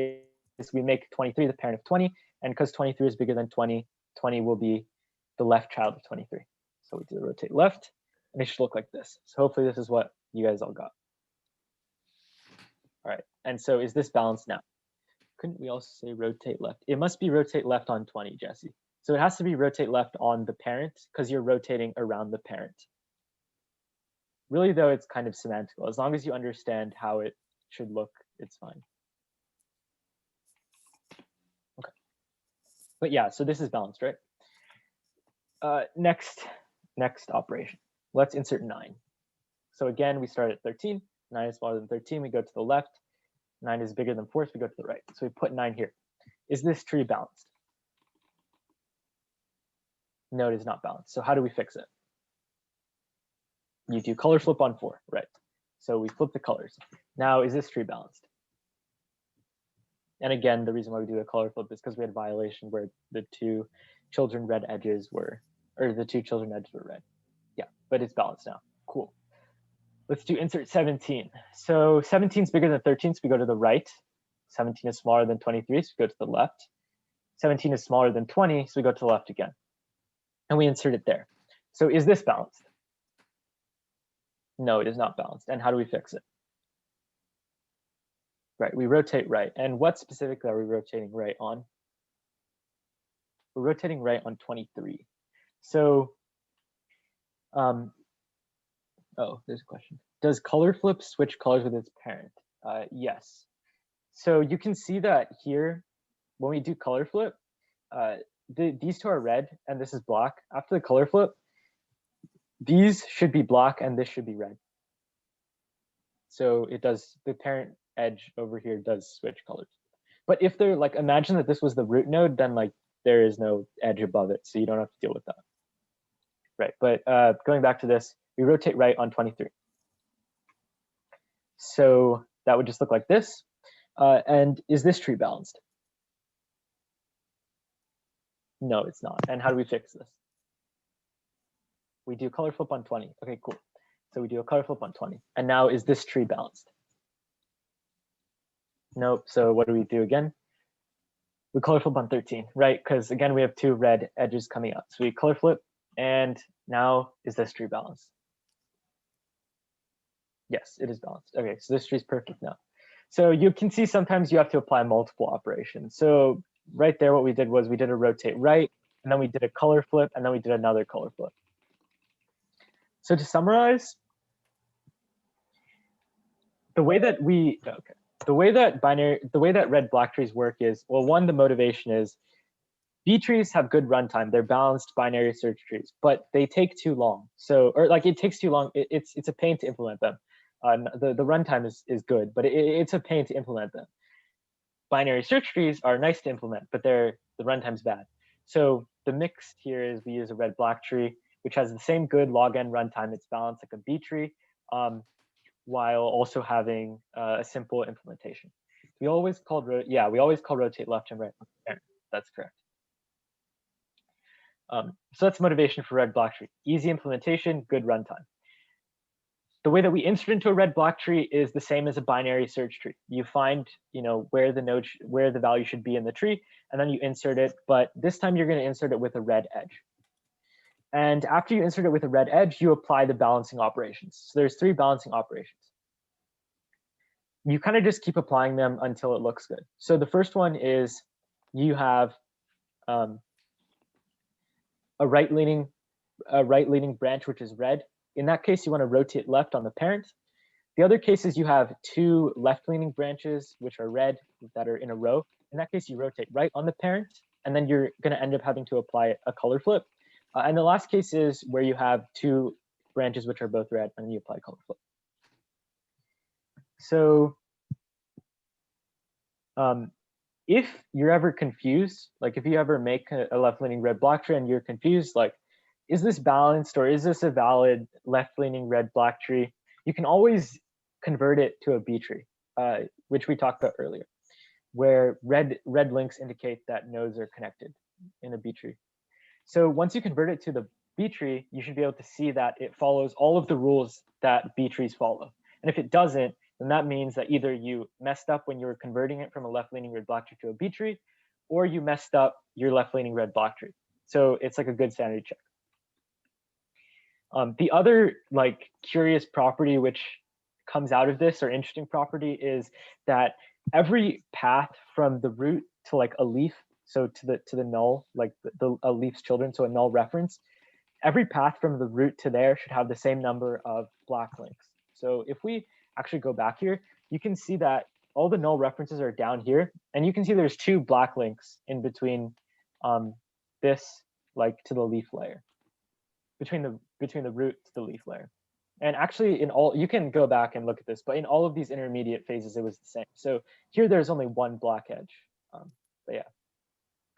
is we make 23 the parent of 20, and because 23 is bigger than 20, 20 will be the left child of 23. So we do the rotate left, and it should look like this. So hopefully this is what you guys all got. All right, and so is this balanced now? Couldn't we also say rotate left? It must be rotate left on 20, Jesse. So it has to be rotate left on the parent because you're rotating around the parent. Really, though, it's kind of semantical. As long as you understand how it should look, it's fine. Okay. But yeah, so this is balanced, right? Next operation. Let's insert 9. So again, we start at 13. 9 is smaller than 13. We go to the left. 9 is bigger than 4, so we go to the right. So we put 9 here. Is this tree balanced? No, it is not balanced. So how do we fix it? You do color flip on 4, right? So we flip the colors. Now, is this tree balanced? And again, the reason why we do a color flip is because we had a violation where the two children red edges were, or the two children edges were red. Yeah, but it's balanced now. Cool. Let's do insert 17. So 17 is bigger than 13, so we go to the right. 17 is smaller than 23, so we go to the left. 17 is smaller than 20, so we go to the left again. And we insert it there. So is this balanced? No, it is not balanced. And how do we fix it? Right, we rotate right. And what specifically are we rotating right on? We're rotating right on 23. So, oh, there's a question. Does color flip switch colors with its parent? Yes. So you can see that here, when we do color flip, these two are red and this is black. After the color flip, these should be black and this should be red. So it does, the parent edge over here does switch colors. But if they're like, imagine that this was the root node, then like there is no edge above it, so you don't have to deal with that. Right, but going back to this, we rotate right on 23. So that would just look like this. And is this tree balanced? No, it's not. And how do we fix this? We do color flip on 20. Okay, cool. So we do a color flip on 20. And now is this tree balanced? Nope. So what do we do again? We color flip on 13, right? Because again, we have two red edges coming out. So we color flip, and now is this tree balanced? Yes, it is balanced. Okay, so this tree is perfect now. So you can see sometimes you have to apply multiple operations. So right there, what we did was we did a rotate right, and then we did a color flip, and then we did another color flip. So to summarize, the way that red-black trees work is, well, one, the motivation is B trees have good runtime. They're balanced binary search trees, but they take too long. So, or like it takes too long. It's a pain to implement them. The runtime is good, but it's a pain to implement them. Binary search trees are nice to implement, but the runtime's bad. So the mix here is we use a red-black tree, which has the same good log n runtime. It's balanced like a B tree, while also having a simple implementation. We always call rotate left and right. That's correct. So that's motivation for red-black tree. Easy implementation, good runtime. The way that we insert into a red-black tree is the same as a binary search tree. You find, where the value should be in the tree, and then you insert it. But this time you're going to insert it with a red edge. And after you insert it with a red edge, you apply the balancing operations. So there's 3 balancing operations. You kind of just keep applying them until it looks good. So the first one is you have a right-leaning branch, which is red. In that case, you want to rotate left on the parent. The other case is you have 2 left-leaning branches, which are red, that are in a row. In that case, you rotate right on the parent, and then you're going to end up having to apply a color flip. And the last case is where you have 2 branches, which are both red, and then you apply color flip. So if you're ever confused, like if you ever make a left-leaning red-black tree and you're confused, like, is this balanced or is this a valid left-leaning red-black tree? You can always convert it to a B tree, which we talked about earlier, where red links indicate that nodes are connected in a B tree. So once you convert it to the B tree, you should be able to see that it follows all of the rules that B trees follow. And if it doesn't, then that means that either you messed up when you were converting it from a left-leaning red-black tree to a B tree, or you messed up your left-leaning red-black tree. So it's like a good sanity check. The other curious property which comes out of this, or interesting property, is that every path from the root to a leaf, so to the null, a leaf's children, so a null reference, every path from the root to there should have the same number of black links. So if we actually go back here, you can see that all the null references are down here, and you can see there's 2 black links in between this, like, to the leaf layer, between the root to the leaf layer. And actually, in all, you can go back and look at this, but in all of these intermediate phases, it was the same. So here, there's only 1 black edge. But yeah,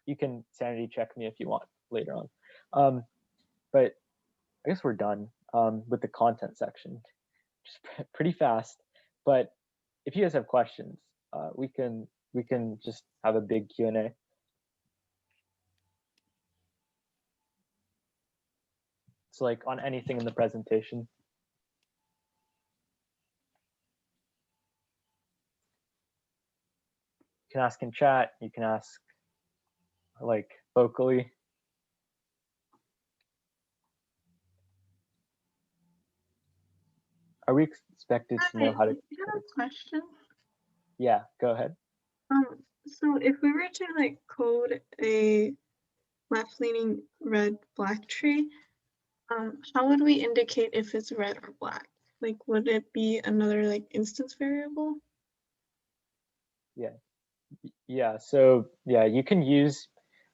you can sanity check me if you want later on. But I guess we're done with the content section. Just pretty fast. But if you guys have questions, we can just have a big Q&A. So like on anything in the presentation. You can ask in chat, you can ask like vocally. Are we expected to know how to? I have a question. Yeah, go ahead. So if we were to like code a left-leaning red-black tree, how would we indicate if it's red or black? Like, would it be another like instance variable? Yeah, so yeah, you can use,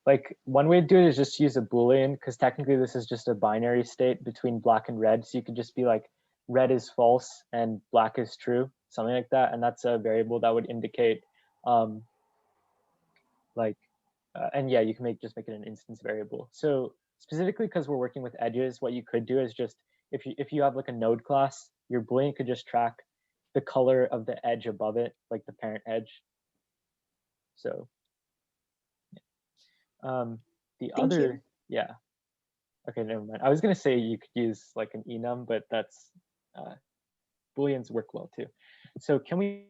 like, one way to do it is just use a Boolean, because technically this is just a binary state between black and red. So you could just be like, red is false and black is true, something like that. And that's a variable that would indicate and yeah, you can just make it an instance variable. So specifically because we're working with edges, what you could do is just, if you have like a node class, your Boolean could just track the color of the edge above it, like the parent edge. So the Thank other, you. yeah. Okay, never mind. I was gonna say you could use like an enum, but that's Booleans work well too. So can we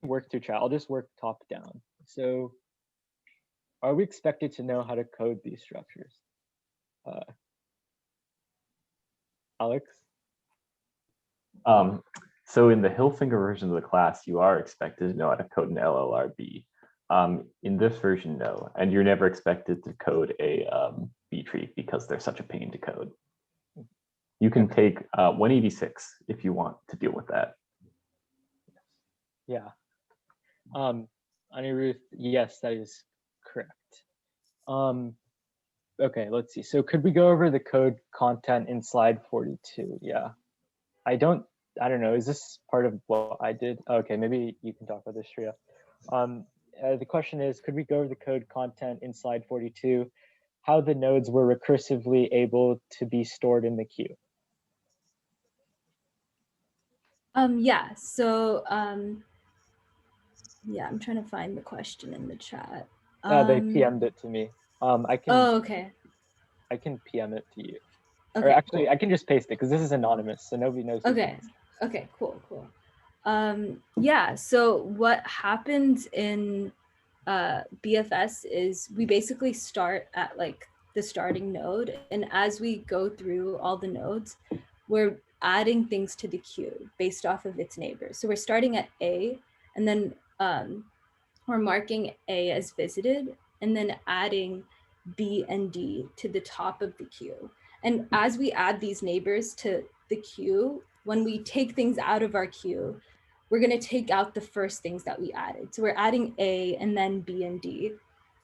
work through chat? I'll just work top down. So are we expected to know how to code these structures? Alex? So in the Hillfinger version of the class, you are expected to know how to code an LLRB. In this version, no, and you're never expected to code a B tree because they're such a pain to code. You can take 186 if you want to deal with that. Yeah. Anirudh, yes, that is correct. Okay, let's see. So could we go over the code content in slide 42? Yeah. I don't know. Is this part of what I did? Okay, maybe you can talk about this, Shreya. The question is, could we go over the code content in slide 42, how the nodes were recursively able to be stored in the queue? Yeah, so yeah, I'm trying to find the question in the chat. They PM'd it to me. I can. Oh, okay. I can PM it to you. Okay, or actually, cool. I can just paste it because this is anonymous, so nobody knows. Okay. Okay, cool. Yeah, so what happens in BFS is we basically start at like the starting node, and as we go through all the nodes, we're adding things to the queue based off of its neighbors. So we're starting at A, and then we're marking A as visited, and then adding B and D to the top of the queue. And as we add these neighbors to the queue, when we take things out of our queue, we're going to take out the first things that we added. So we're adding A and then B and D.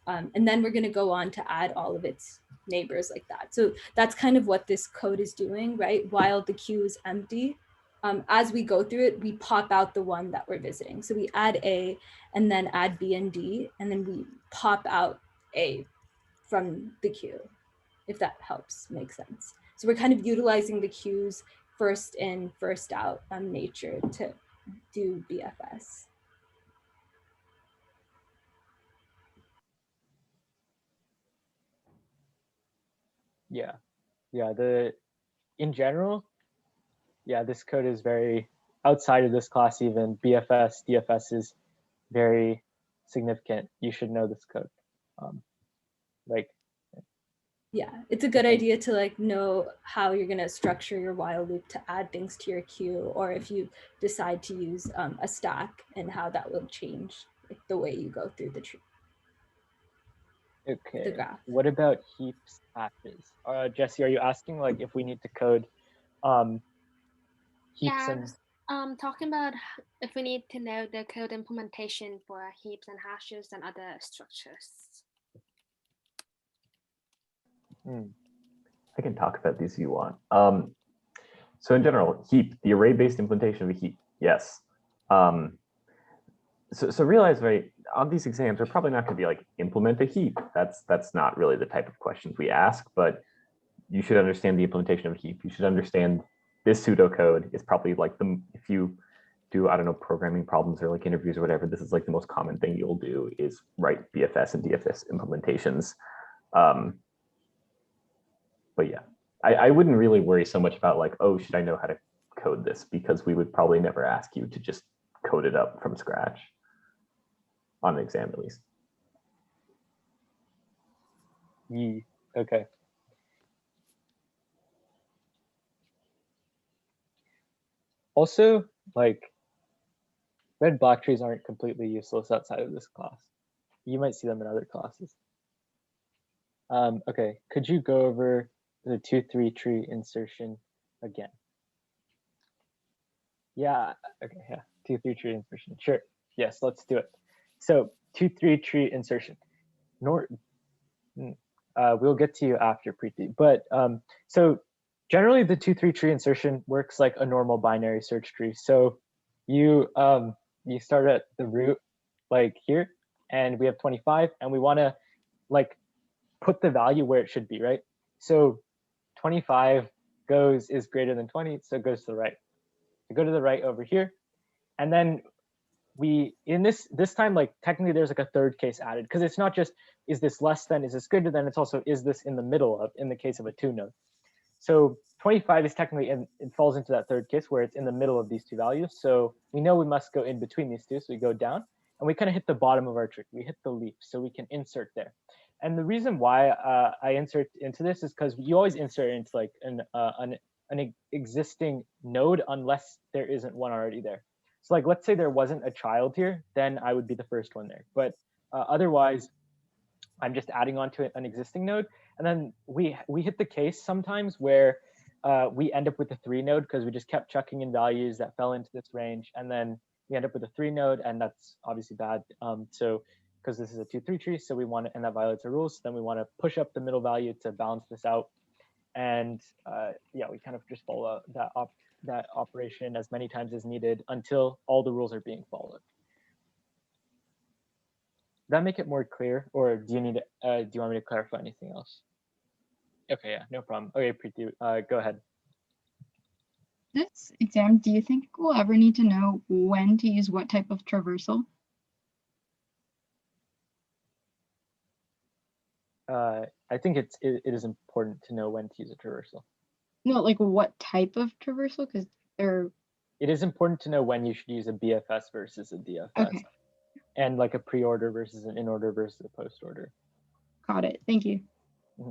And then we're going to go on to add all of its neighbors like that. So that's kind of what this code is doing, right? While the queue is empty, as we go through it, we pop out the one that we're visiting. So we add A and then add B and D, and then we pop out A from the queue, if that helps make sense. So we're kind of utilizing the queues first in, first out nature to do BFS. Yeah. In general, yeah, this code is very, outside of this class even, BFS, DFS is very significant. You should know this code. Yeah, it's a good idea to like know how you're going to structure your while loop to add things to your queue, or if you decide to use a stack, and how that will change like, the way you go through the tree. Okay. graph. What about heaps hashes? Jesse, are you asking like if we need to code heaps Yeah, and talking about if we need to know the code implementation for heaps and hashes and other structures. I can talk about these if you want. So in general, heap, the array-based implementation of a heap, yes. So realize, right, on these exams, we're probably not going to be like implement a heap. That's not really the type of questions we ask, but you should understand the implementation of a heap. You should understand this pseudocode is probably like if you do, I don't know, programming problems or like interviews or whatever, this is like the most common thing you'll do is write BFS and DFS implementations. But yeah, I wouldn't really worry so much about like, oh, should I know how to code this? Because we would probably never ask you to just code it up from scratch on an exam at least. Okay. Also, like red black trees aren't completely useless outside of this class. You might see them in other classes. Okay, could you go over the 2-3 tree insertion again? Yeah, okay, yeah, 2-3 tree insertion, sure. Yes, let's do it. So 2-3 tree insertion. We'll get to you after Preeti, but so generally the 2-3 tree insertion works like a normal binary search tree. So you start at the root like here, and we have 25, and we want to like put the value where it should be, right? So 25 is greater than 20, so it goes to the right. We go to the right over here, and then we in this time, like technically there's like a third case added, because it's not just is this less than, is this greater than, it's also is this in the middle of, in the case of a 2 node. So 25 is technically, and it falls into that third case where it's in the middle of these two values. So we know we must go in between these two. So we go down and we kind of hit the bottom of our tree. We hit the leaf, so we can insert there. And the reason why I insert into this is because you always insert into like an existing node unless there isn't one already there. So like, let's say there wasn't a child here, then I would be the first one there. But otherwise, I'm just adding on to an existing node. And then we hit the case sometimes where we end up with a 3 node because we just kept chucking in values that fell into this range. And then we end up with a 3 node, and that's obviously bad. So because this is a 2-3 tree, so we want to, and that violates the rules. So then we want to push up the middle value to balance this out. And yeah, we kind of just follow that operation as many times as needed until all the rules are being followed. That make it more clear, or do you need do you want me to clarify anything else? Okay, yeah, no problem. Okay, Preeti, go ahead. This exam, do you think we'll ever need to know when to use what type of traversal? I think it is important to know when to use a traversal. No, like what type of traversal? Because they're. It is important to know when you should use a BFS versus a DFS. Okay. And like a preorder versus an inorder versus a postorder. Got it. Thank you. Mm-hmm.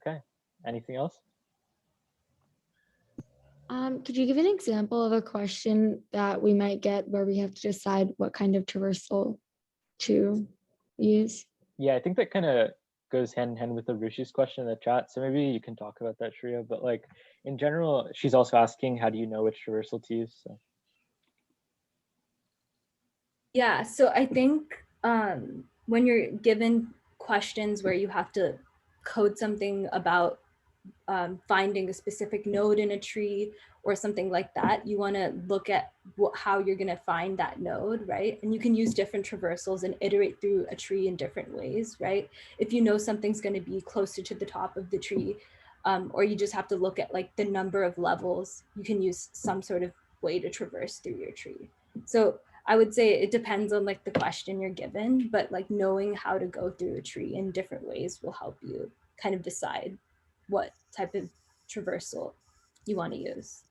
Okay. Anything else? Could you give an example of a question that we might get where we have to decide what kind of traversal to use? Yeah, I think that kind of goes hand in hand with the Rushi's question in the chat. So maybe you can talk about that, Shreya. But like in general, she's also asking, how do you know which traversal to use? So. Yeah, so I think when you're given questions where you have to code something about finding a specific node in a tree or something like that, you want to look at how you're going to find that node, right? And you can use different traversals and iterate through a tree in different ways, right? If you know something's going to be closer to the top of the tree, or you just have to look at like the number of levels, you can use some sort of way to traverse through your tree. So I would say it depends on like the question you're given, but like knowing how to go through a tree in different ways will help you kind of decide what type of traversal you want to use.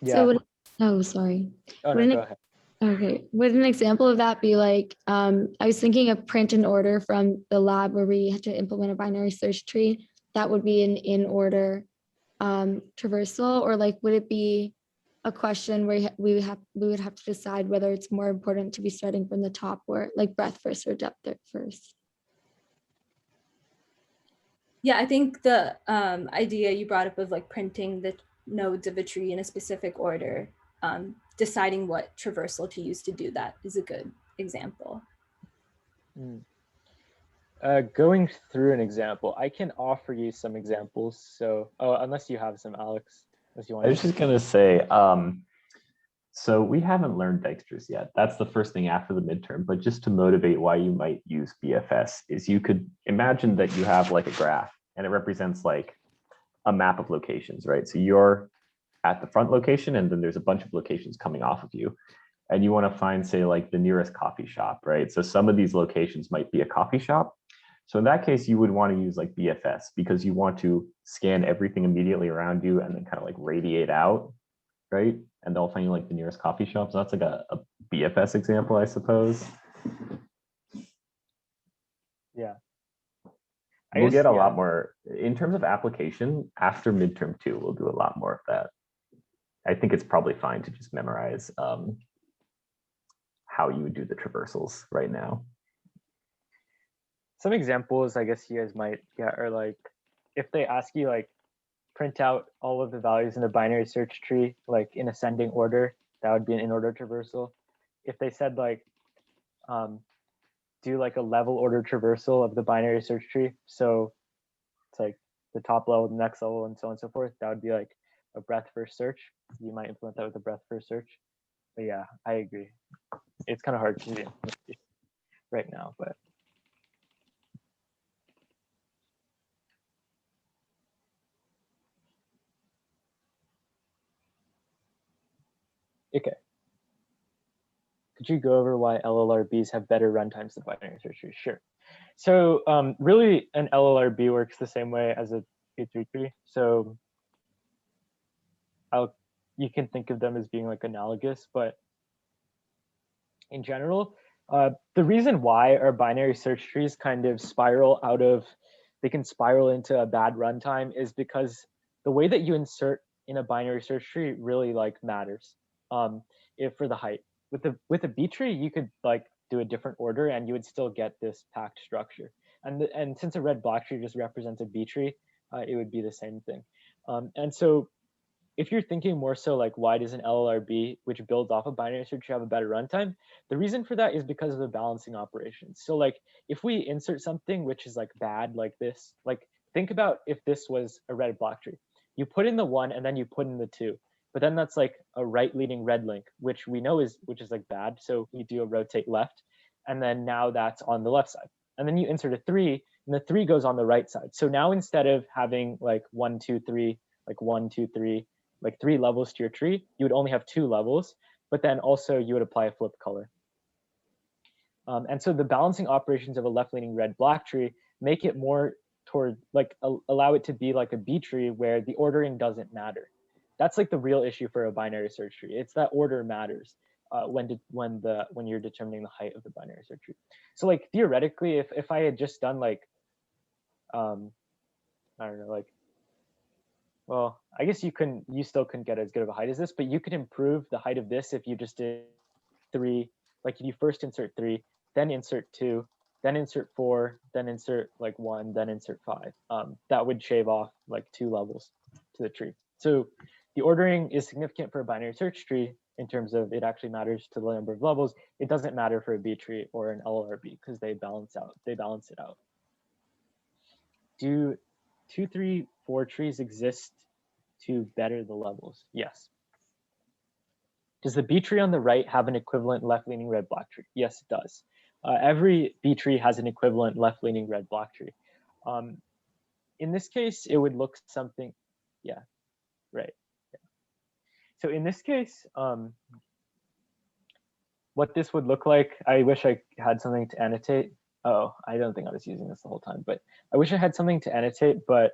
Yeah. So sorry. Oh, no, go ahead. Okay, would an example of that be like, I was thinking of print and order from the lab where we had to implement a binary search tree. that would be an in order traversal, or like would it be a question where we would have to decide whether it's more important to be starting from the top, or like breadth first or depth first? Yeah, I think the idea you brought up of like printing the nodes of a tree in a specific order, deciding what traversal to use to do that is a good example. Going through an example, I can offer you some examples. So, oh, unless you have some, Alex, unless you want. I was just gonna say, so we haven't learned Dexter's yet. That's the first thing after the midterm, but just to motivate why you might use BFS is you could imagine that you have like a graph and it represents like a map of locations, right? So you're at the front location and then there's a bunch of locations coming off of you. And you want to find, say, like the nearest coffee shop, right? So some of these locations might be a coffee shop. So in that case, you would want to use like BFS because you want to scan everything immediately around you and then kind of like radiate out, right? And they'll find you like the nearest coffee shop. So that's like a BFS example, I suppose. Yeah. We'll get a lot more in terms of application after midterm 2. We'll do a lot more of that. I think it's probably fine to just memorize how you would do the traversals right now. Some examples I guess you guys might get are like, if they ask you like print out all of the values in a binary search tree, like in ascending order, that would be an in-order traversal. If they said like, do like a level order traversal of the binary search tree, so it's like the top level, the next level, and so on and so forth, that would be like a BreadthFirst Search. You might implement that with a BreadthFirst Search. But yeah, I agree. It's kind of hard to do right now, but. Okay. Could you go over why LLRBs have better runtimes than binary search trees? Sure. So really an LLRB works the same way as a B3 tree. So you can think of them as being like analogous, but in general, the reason why our binary search trees kind of spiral out of, they can spiral into a bad runtime is because the way that you insert in a binary search tree really like matters if for the height. With a B tree, you could like do a different order and you would still get this packed structure. And since a red block tree just represents a B tree, it would be the same thing. And so if you're thinking more so like, why does an LLRB, which builds off of binary search, have a better runtime? The reason for that is because of the balancing operations. So like, if we insert something which is like bad like this, like think about if this was a red block tree. You put in the 1 and then you put in the 2, but then that's like a right leading red link, which we know is like bad. So we do a rotate left, and then now that's on the left side. And then you insert a 3, and the 3 goes on the right side. So now instead of having like 1, 2, 3, like 1, 2, 3, like 3 levels to your tree, you would only have 2 levels, but then also you would apply a flip color. And so the balancing operations of a left-leaning red block tree make it more toward like allow it to be like a B tree where the ordering doesn't matter. That's like the real issue for a binary search tree. It's that order matters when you're determining the height of the binary search tree. So like theoretically, if I had just done like I don't know, like, well, I guess you still couldn't get as good of a height as this, but you could improve the height of this if you just did 3, like if you first insert 3, then insert 2, then insert 4, then insert like 1, then insert 5. That would shave off like 2 levels to the tree. So the ordering is significant for a binary search tree in terms of it actually matters to the number of levels. It doesn't matter for a B tree or an LLRB because they balance it out. Do 2, 3, 4 trees exist to better the levels? Yes. Does the B tree on the right have an equivalent left-leaning red block tree? Yes, it does. Every B tree has an equivalent left-leaning red block tree. In this case, it would look something, yeah, right. Yeah. So in this case, what this would look like, I wish I had something to annotate. Oh, I don't think I was using this the whole time, but I wish I had something to annotate. But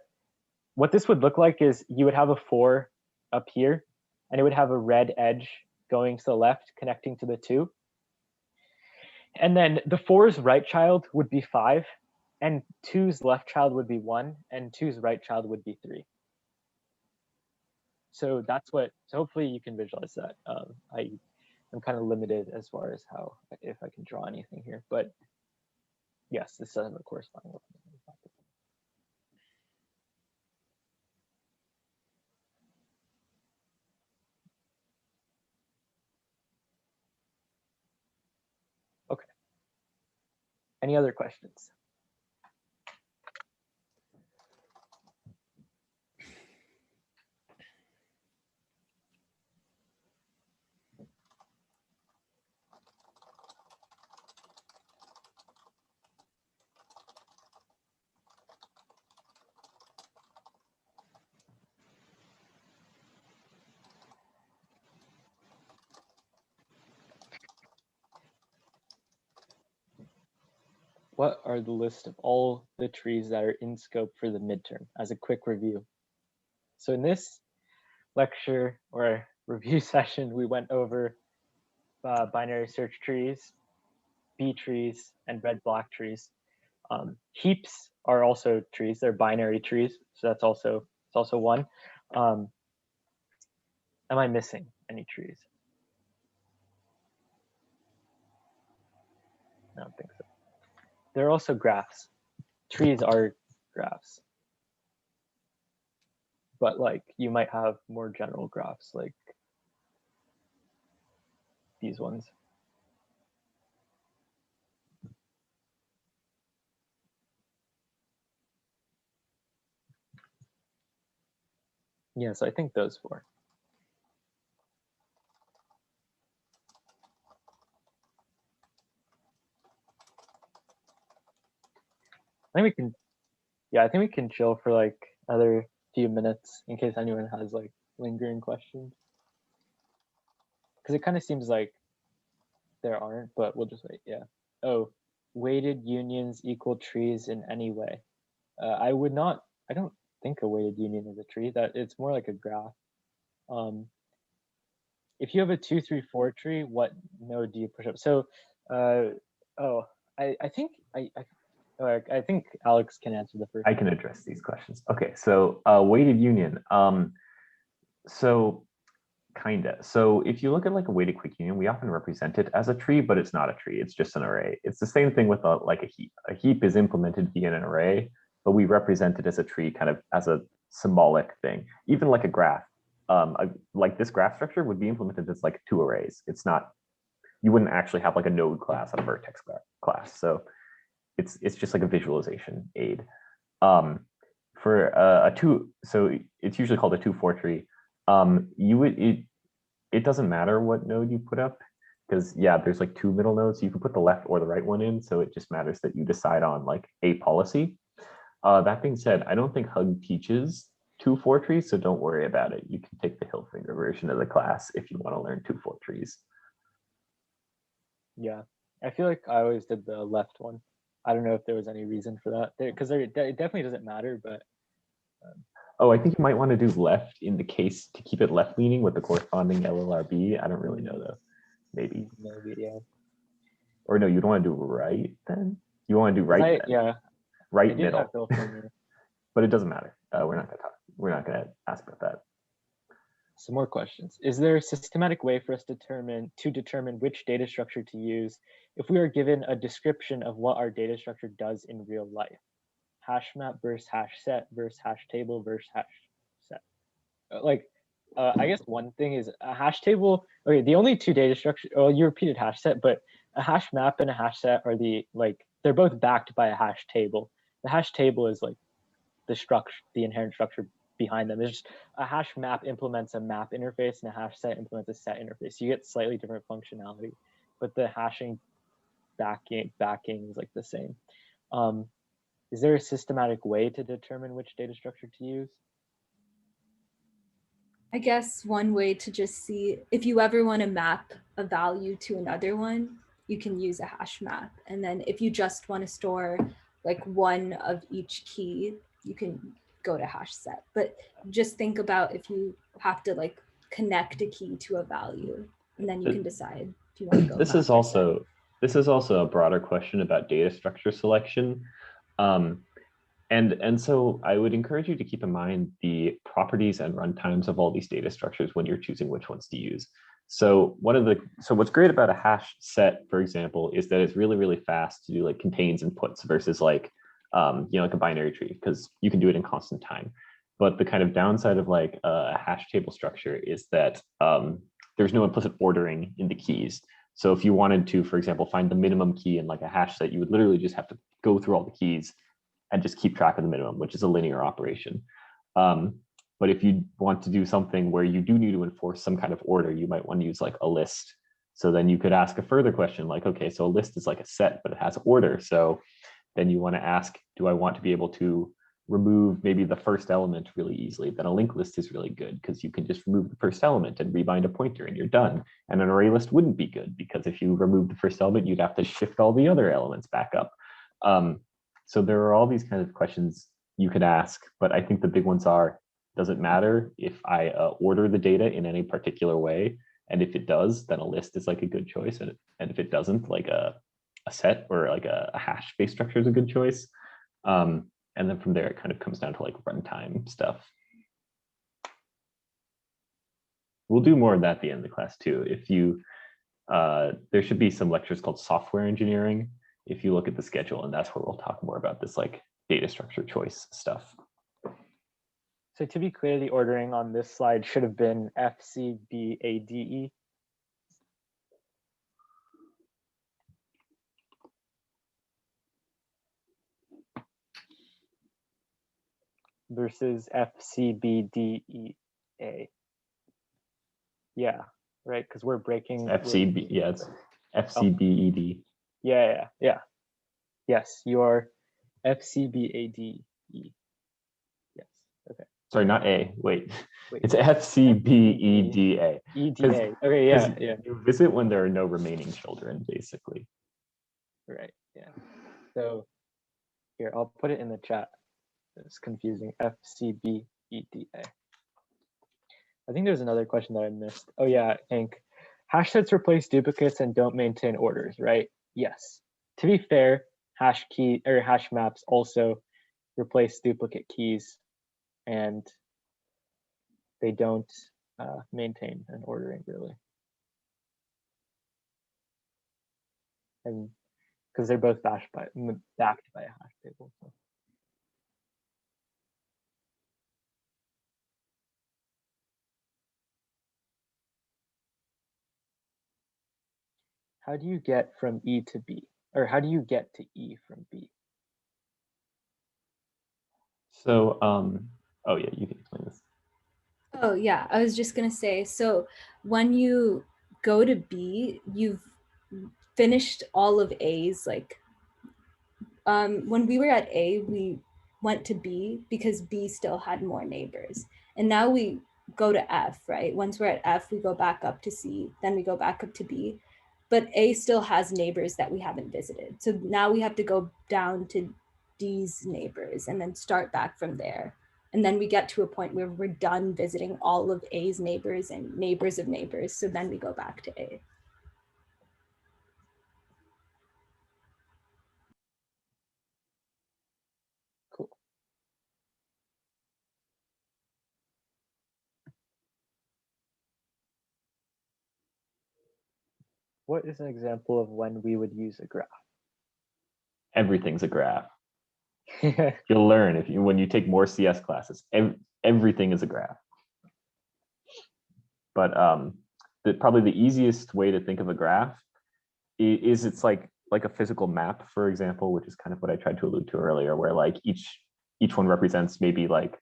what this would look like is you would have a 4 up here, and it would have a red edge going to the left connecting to the 2. And then the 4's right child would be 5. and 2's left child would be 1, and 2's right child would be 3. So that's what, so hopefully you can visualize that. I'm kind of limited as far as how, if I can draw anything here, but yes, this doesn't have a corresponding one. Okay. Any other questions? What are the list of all the trees that are in scope for the midterm as a quick review? So in this lecture or review session, we went over binary search trees, B trees, and red-black trees. Heaps are also trees. They're binary trees, so it's also one. Am I missing any trees? I don't think so. There are also graphs. Trees are graphs. But like you might have more general graphs like these ones. Yes, I think those 4. I think we can, yeah, I think we can chill for like another few minutes in case anyone has like lingering questions. Because it kind of seems like there aren't, but we'll just wait. Yeah. Oh, weighted unions equal trees in any way. I don't think a weighted union is a tree. That it's more like a graph. If you have a 2, 3, 4 tree, what node do you push up? So, I think Alex can answer the first. I can address these questions. Okay, so weighted union. So kinda. So if you look at like a weighted quick union, we often represent it as a tree, but it's not a tree. It's just an array. It's the same thing with like a heap. A heap is implemented via an array, but we represent it as a tree, kind of as a symbolic thing. Even like a graph, like this graph structure would be implemented as like 2 arrays. It's not. You wouldn't actually have like a node class and a vertex class. So it's just like a visualization aid. For a 2, so it's usually called a 2-4 tree. It doesn't matter what node you put up because yeah, there's like 2 middle nodes. So you can put the left or the right one in. So it just matters that you decide on like a policy. That being said, I don't think Hug teaches 2-4 trees, so don't worry about it. You can take the Hillfinger version of the class if you want to learn 2-4 trees. Yeah, I feel like I always did the left one. I don't know if there was any reason for that because it definitely doesn't matter, but. Oh, I think you might want to do left in the case to keep it left leaning with the corresponding LLRB. I don't really know though. Maybe, yeah. Or no, you'd want to do right then? You want to do right? Yeah. Right middle. But it doesn't matter. We're not going to ask about that. Some more questions. Is there a systematic way for us to determine which data structure to use if we are given a description of what our data structure does in real life? Hash map versus hash set versus hash table versus hash set. I guess one thing is a hash table. Okay, the only 2 data structures. Oh, you repeated hash set, but a hash map and a hash set are they're both backed by a hash table. The hash table is like the structure, the inherent structure behind them. There's just a hash map implements a map interface and a hash set implements a set interface. You get slightly different functionality, but the hashing backing is like the same. Is there a systematic way to determine which data structure to use? I guess one way to just see if you ever want to map a value to another one, you can use a hash map. And then if you just want to store like one of each key, you can go to hash set. But just think about if you have to like connect a key to a value, and then you can decide if you want to go. This is also a broader question about data structure selection. And so I would encourage you to keep in mind the properties and runtimes of all these data structures when you're choosing which ones to use. So what's great about a hash set, for example, is that it's really, really fast to do like contains and puts versus like, like a binary tree, because you can do it in constant time. But the kind of downside of like a hash table structure is that there's no implicit ordering in the keys. So if you wanted to, for example, find the minimum key in like a hash set, you would literally just have to go through all the keys and just keep track of the minimum, which is a linear operation. But if you want to do something where you do need to enforce some kind of order, you might want to use like a list. So then you could ask a further question like, okay, so a list is like a set, but it has order. So then you want to ask, do I want to be able to remove maybe the first element really easily? Then a linked list is really good because you can just remove the first element and rebind a pointer and you're done. And an array list wouldn't be good because if you remove the first element, you'd have to shift all the other elements back up. So there are all these kinds of questions you could ask, but I think the big ones are, does it matter if I order the data in any particular way? And if it does, then a list is like a good choice. And if it doesn't, like a set or like a hash-based structure is a good choice. And then from there, it kind of comes down to like runtime stuff. We'll do more of that at the end of the class too. If you, there should be some lectures called software engineering if you look at the schedule, and that's where we'll talk more about this like data structure choice stuff. So to be clear, the ordering on this slide should have been F, C, B, A, D, E. Versus F, C, B, D, E, A. Yeah, right, because we're breaking. F, C, B, yeah, it's F, C, B, E, D. Yeah. Yes, you're F, C, B, A, D, E. Yes, okay. Sorry, not A, wait. It's F, C, B, E, D, A. E, D, A, okay, yeah. You visit when there are no remaining children, basically. Right, yeah. So here, I'll put it in the chat. It's confusing. F, C, B, E, D, A. I think there's another question that I missed. Oh yeah, Hank. Hash sets replace duplicates and don't maintain orders, right? Yes. To be fair, hash key or hash maps also replace duplicate keys, and they don't maintain an ordering really, and because they're both backed by a hash table. So. How do you get from E to B? Or how do you get to E from B? So, oh yeah, you can explain this. Oh yeah, I was just gonna say, so when you go to B, you've finished all of A's, like when we were at A, we went to B because B still had more neighbors. And now we go to F, right? Once we're at F, we go back up to C, then we go back up to B. But A still has neighbors that we haven't visited. So now we have to go down to D's neighbors and then start back from there. And then we get to a point where we're done visiting all of A's neighbors and neighbors of neighbors. So then we go back to A. Cool. What is an example of when we would use a graph? Everything's a graph. You'll learn when you take more CS classes. Everything is a graph. But probably the easiest way to think of a graph is it's like a physical map, for example, which is kind of what I tried to allude to earlier, where like each one represents maybe like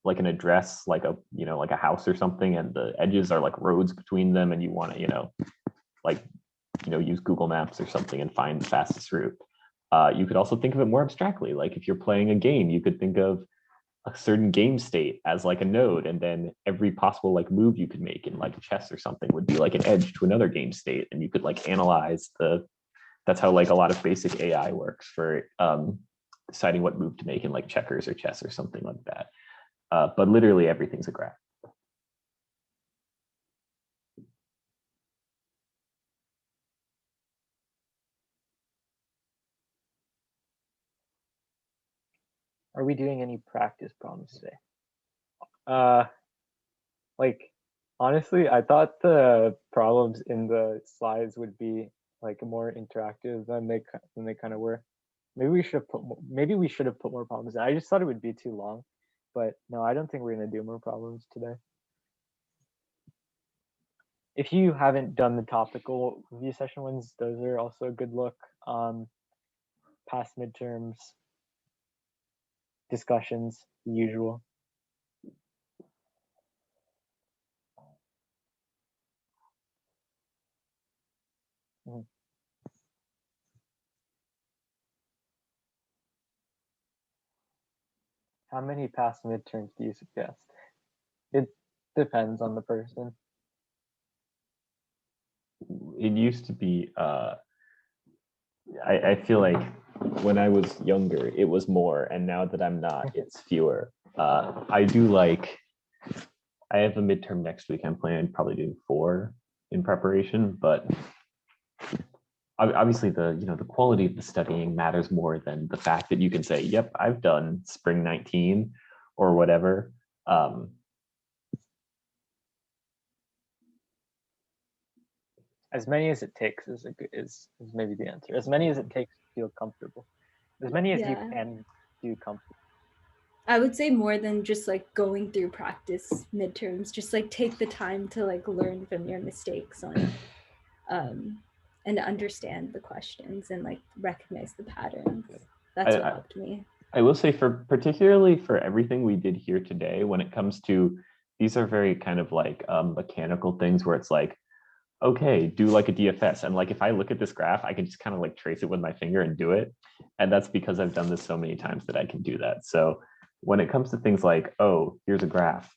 an address, like a house or something, and the edges are like roads between them, and you want to use Google Maps or something and find the fastest route. You could also think of it more abstractly, like if you're playing a game, you could think of a certain game state as like a node, and then every possible like move you could make in like chess or something would be like an edge to another game state, and you could like analyze that's how like a lot of basic AI works for deciding what move to make in like checkers or chess or something like that. But literally everything's a graph. are we doing any practice problems today? Like, honestly, I thought the problems in the slides would be like more interactive than they kind of were. Maybe we should have put more problems in. I just thought it would be too long, but no, I don't think we're gonna do more problems today. If you haven't done the topical review session ones, those are also a good look. Past midterms, discussions, the usual. How many past midterms do you suggest? It depends on the person. It used to be, I feel like when I was younger, it was more, and now that I'm not, it's fewer. I have a midterm next week. I'm planning on probably doing 4 in preparation, but obviously the quality of the studying matters more than the fact that you can say, yep, I've done spring 19 or whatever. As many as it takes is maybe the answer. As many as it takes to feel comfortable. As many as you can do comfortable. I would say more than just like going through practice midterms, just like take the time to like learn from your mistakes on and understand the questions and like recognize the patterns. That's what helped me. I will say particularly for everything we did here today, when it comes to, these are very kind of like mechanical things where it's like, okay, do like a DFS. And like, if I look at this graph, I can just kind of like trace it with my finger and do it. And that's because I've done this so many times that I can do that. So when it comes to things like, oh, here's a graph,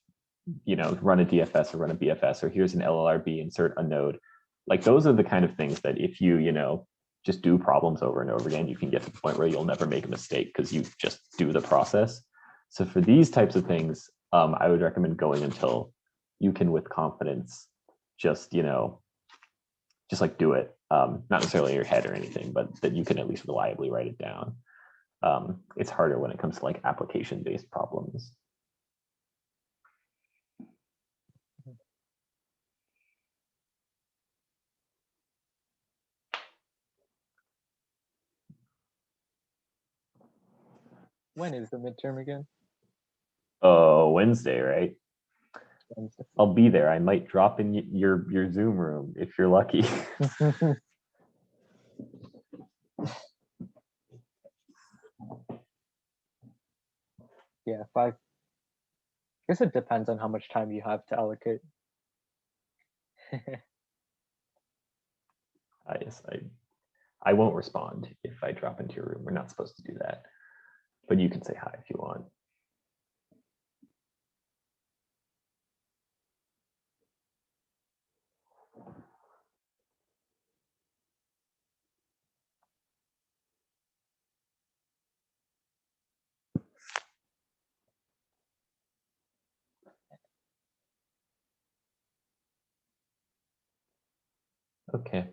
run a DFS or run a BFS, or here's an LLRB, insert a node. Like those are the kind of things that if you, just do problems over and over again, you can get to the point where you'll never make a mistake because you just do the process. So for these types of things, I would recommend going until you can with confidence just, just like do it, not necessarily in your head or anything, but that you can at least reliably write it down. It's harder when it comes to like application-based problems. When is the midterm again? Oh, Wednesday, right? Wednesday. I'll be there. I might drop in your Zoom room if you're lucky. Yeah, 5. I guess it depends on how much time you have to allocate. I won't respond if I drop into your room. We're not supposed to do that, but you can say hi if you want. Okay.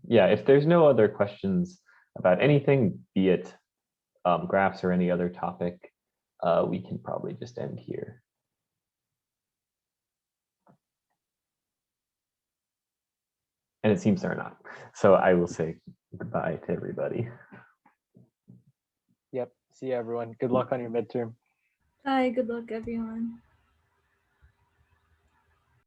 Yeah, if there's no other questions about anything, be it graphs or any other topic, we can probably just end here. And it seems they're not. So I will say goodbye to everybody. Yep. See you, everyone. Good luck on your midterm. Bye. Good luck, everyone.